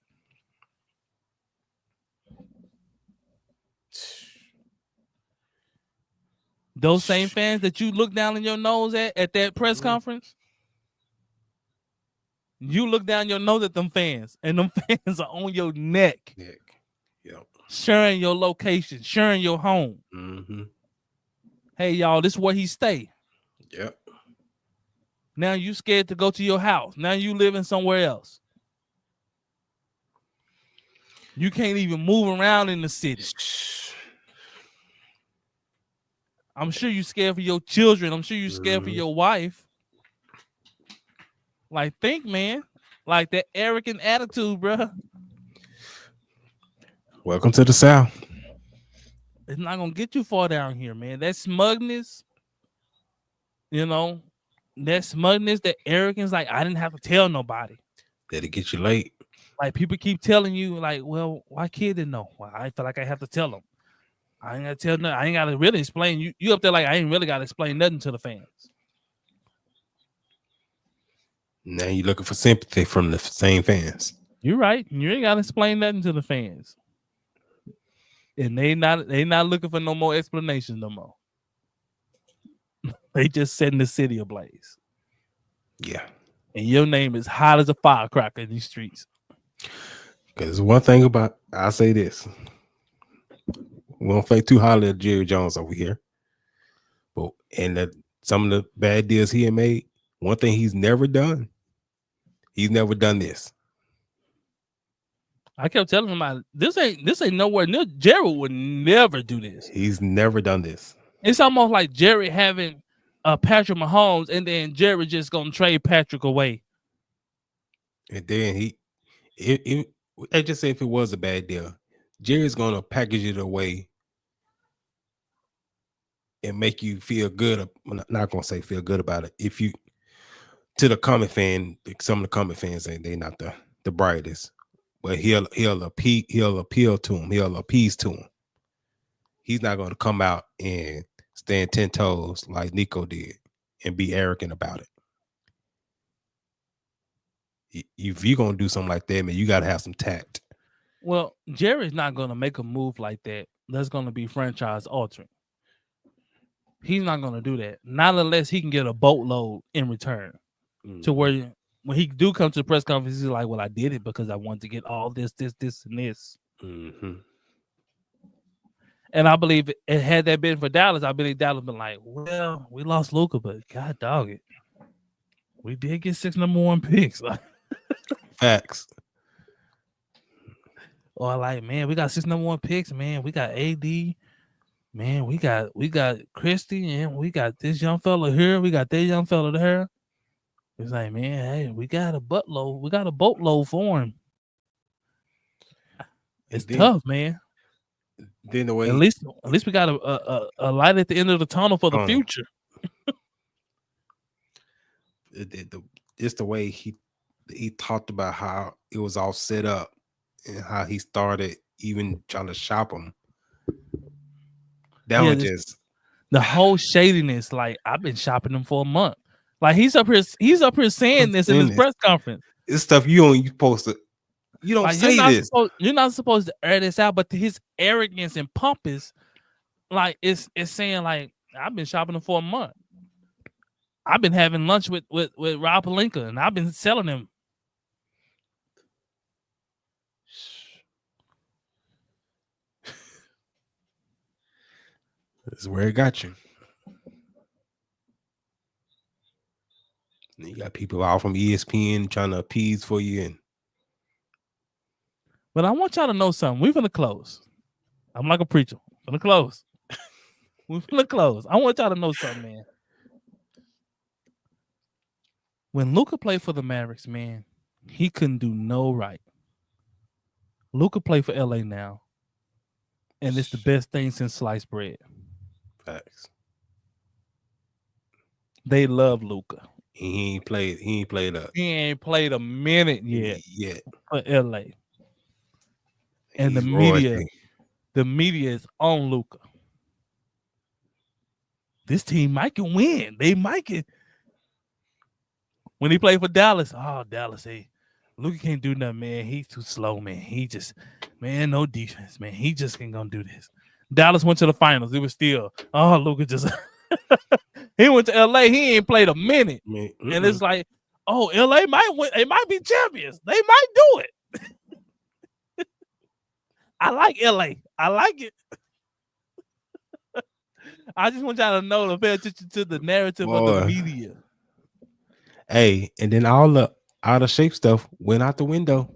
Those same fans that you look down in your nose at that press conference, you look down your nose at them fans, and them fans are on your neck. Yep. Sharing your location, sharing your home. Mm-hmm. Hey, y'all, this is where he stay. Yep. Now you scared to go to your house. Now you living somewhere else. You can't even move around in the city. I'm sure you scared for your children. I'm sure you scared for your wife. Like, think, man. Like, that arrogant attitude, bro. Welcome to the South. It's not going to get you far down here, man. That smugness, that smugness, that arrogance, like, I didn't have to tell nobody. That'll get you late. Like, people keep telling you, like, well, why kid didn't know? Well, I feel like I have to tell them. I ain't got to tell nothing. I ain't got to really explain. You up there like, I ain't really got to explain nothing to the fans. Now you're looking for sympathy from the same fans. You're right. You ain't gotta explain nothing to the fans. And they not looking for no more explanations no more. They just setting the city ablaze. Yeah. And your name is hot as a firecracker in these streets. Because one thing about, I'll say this. We don't play too highly of Jerry Jones over here. But some of the bad deals he had made, one thing he's never done this. I kept telling him, this ain't nowhere near. Jerry would never do this. He's never done this. It's almost like Jerry having Patrick Mahomes, and then Jerry just gonna trade Patrick away. And then I just say if it was a bad deal, Jerry's gonna package it away and make you feel good. I'm not gonna say feel good about it. If you, to the Comet fan, some of the Comet fans say they're not the brightest, but he'll appeal to him. He'll appease to him. He's not gonna come out and stand 10 toes like Nico did and be arrogant about it. If you're gonna do something like that, man, you gotta have some tact. Well, Jerry's not gonna make a move like that. That's gonna be franchise altering. He's not gonna do that. Not unless he can get a boatload in return. To where when he do come to the press conference, he's like, "Well, I did it because I wanted to get all this, and this." Mm-hmm. And I believe it had that been for Dallas, I believe Dallas been like, "Well, we lost Luka, but God dog it, we did get 6 number 1 picks." Facts. Or like, man, we got 6 number 1 picks, man. We got AD, man. We got Christie, and we got this young fella here. We got that young fella there. It's like, man, hey, we got a buttload. We got a boatload for him. It's tough, man. Then the way at least we got a light at the end of the tunnel for the future. Just the way he talked about how it was all set up and how he started even trying to shop him. That was just the whole shadiness. Like, I've been shopping him for a month. Like, he's up here saying this in his press conference. It's stuff you don't supposed to. You don't say this. You're not supposed to air this out, but his arrogance and pompous, like, it's saying, like, I've been shopping him for a month. I've been having lunch with Rob Pelinka, and I've been selling him. This is where it got you. You got people out from ESPN trying to appease for you. But I want y'all to know something. We're finna close. I'm like a preacher. We're finna close. We're finna close. I want y'all to know something, man. When Luka played for the Mavericks, man, he couldn't do no right. Luka played for LA now, and it's the best thing since sliced bread. Facts. They love Luka. He ain't played a minute yet for LA. And the media is on Luka. This team might can win. They might can. When he played for Dallas, Dallas, hey, Luka can't do nothing, man. He's too slow, man. He just, man, no defense, man. He just ain't gonna do this. Dallas went to the finals. It was still, Luka just he went to LA. He ain't played a minute. And it's like, LA might win. They might be champions. They might do it. I like LA. I like it. I just want y'all to know to pay attention to the narrative of the media. Hey, and then all the out of shape stuff went out the window.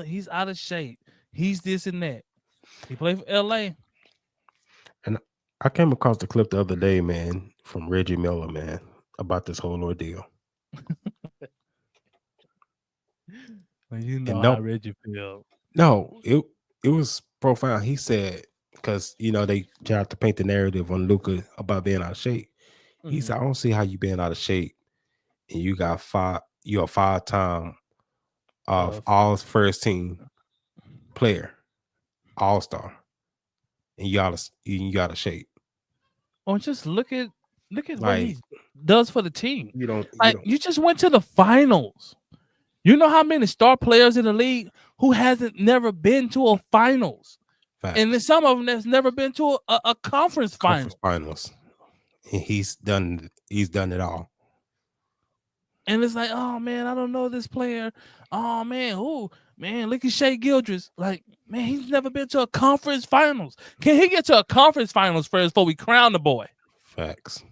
He's out of shape. He's this and that. He played for LA. And I came across the clip the other day, man, from Reggie Miller, man, about this whole ordeal. Well, you know how Reggie felt. No, it was profound. He said, because they tried to paint the narrative on Luka about being out of shape. He said, I don't see how you being out of shape and you're a 5-time all first team player, all-star, and you out of shape. Or just look at Look at what Like he does for the team. you don't You just went to the finals. You know how many star players in the league who hasn't never been to a finals, and then facts. some of them that's never been to a conference Conference final. finals. And he's done it all. And it's like, oh man, I don't know this player. Oh man, look at Shea Gildress. Like, man, he's never been to a conference finals. Can he get to a conference finals first before we crown the boy? Facts.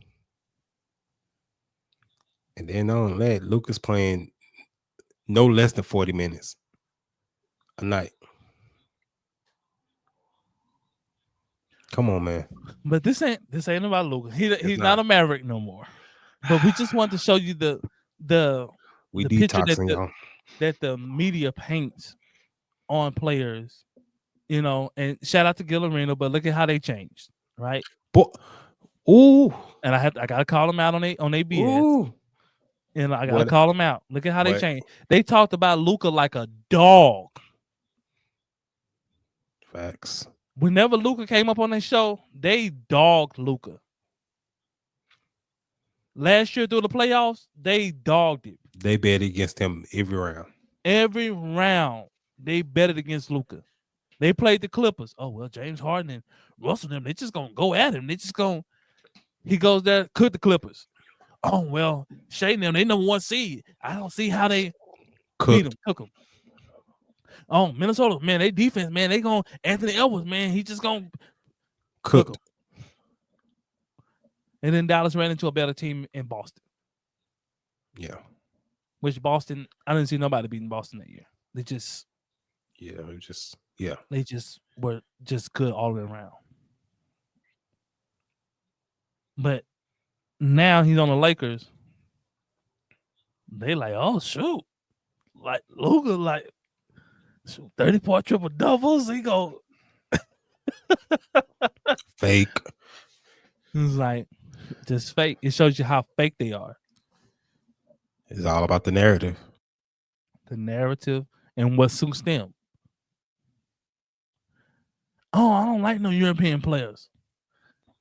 And then on that, Luka's playing no less than 40 minutes a night. Come on, man. But this ain't about Luka. He's not not. a Maverick no more. But we just want to show you the We picture detoxing y'all. that the media paints on players, you know. And shout out to Gillarino, but look at how they changed, right? But ooh, And I gotta call them out on they BS. ooh. You know, I gotta call them out. Look at how they changed. They talked about Luka like a dog. Facts. Whenever Luka came up on their show, they dogged Luka. Last year through the playoffs, they dogged it. They bet against him every round. Every round, they betted against Luka. They played the Clippers. Oh, well, James Harden and Russell, them, they just going to go at him. He goes there, cook the Clippers. Oh, well, Shea and them, they number one seed. I don't see how they beat them, cook them. Oh, Minnesota, man, they defense, man, they going Anthony Edwards, man, he just going to cook them. And then Dallas ran into a better team in Boston. Yeah. Which Boston, I didn't see nobody beating Boston that year. They just they just were just good all the way around. But now he's on the Lakers. They like, oh shoot. Like Luka, like 30-point triple doubles. He go fake. It's like just fake. It shows you how fake they are. It's all about the narrative. The narrative and what suits them. Oh, I don't like no European players.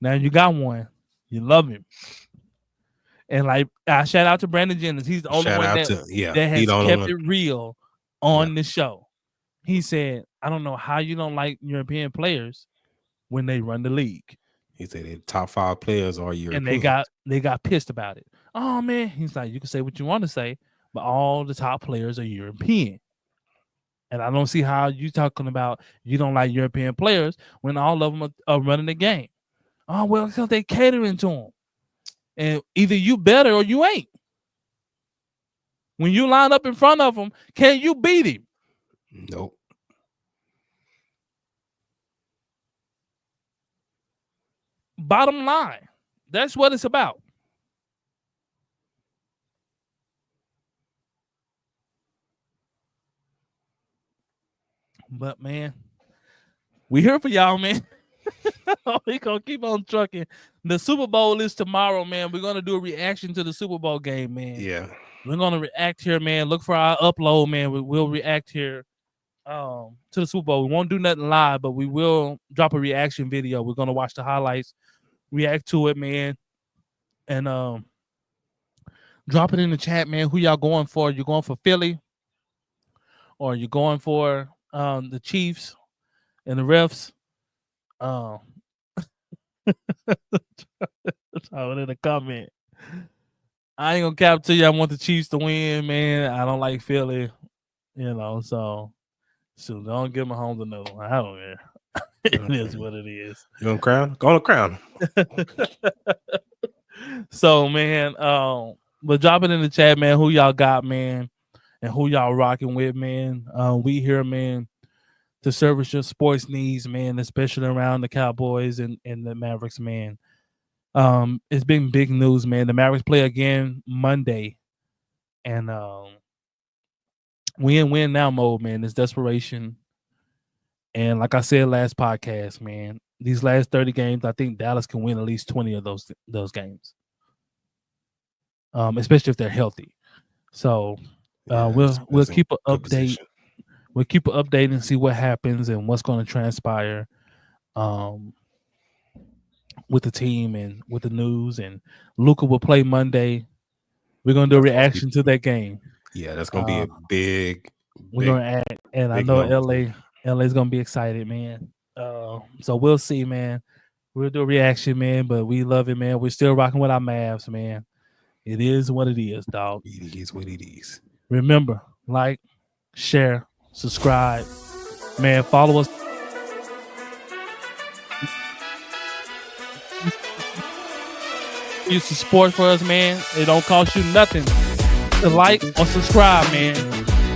Now you got one. You love him. And like I shout out to Brandon Jennings. He's the only one that has kept it real on the show. He said, I don't know how you don't like European players when they run the league. He said the top 5 players are European. And they got pissed about it. Oh man, he's like, you can say what you want to say, but all the top players are European. And I don't see how you talking about you don't like European players when all of them are running the game. Oh, well, because they catering to them. And either you better or you ain't. When you line up in front of him, can you beat him? Nope. Bottom line, that's what it's about. But man, we here for y'all, man. We gonna keep on trucking. The Super Bowl is tomorrow, man. We're gonna do a reaction to the Super Bowl game, man. Yeah, we're gonna react here, man. Look for our upload, man. We'll react here to the Super Bowl. We won't do nothing live, but we will drop a reaction video. We're gonna watch the highlights, react to it, man, and drop it in the chat, man. Who y'all going for? You going for Philly, or you going for the Chiefs and the refs? Drop it in the comment. I ain't gonna cap to you. I want the Chiefs to win, man. I don't like Philly, you know. So don't give my home another one. I don't care. It is what it is. You gonna crown? Go on a crown. So, man, but drop it in the chat, man. Who y'all got, man, and who y'all rocking with, man. We here, man, to service your sports needs, man, especially around the Cowboys and the Mavericks, man. It's been big news, man. The Mavericks play again Monday, and we in win now mode, man. It's desperation, and like I said last podcast, man, these last 30 games, I think Dallas can win at least 20 of those games, especially if they're healthy. So we'll keep an update. We'll keep an update and see what happens and what's going to transpire. with the team and with the news. And Luka will play Monday. We're gonna do a reaction to that game. Yeah, that's gonna be a big. We're gonna add, and I know LA's gonna be excited, man. So we'll see, man. We'll do a reaction, man. But we love it, man. We're still rocking with our Mavs, man. It is what it is, dog. It is what it is. Remember, like, share, subscribe, man. Follow us. Use the support for us, man. It don't cost you nothing to like or subscribe, man.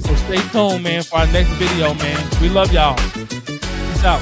So stay tuned, man, for our next video, man. We love y'all. Peace out.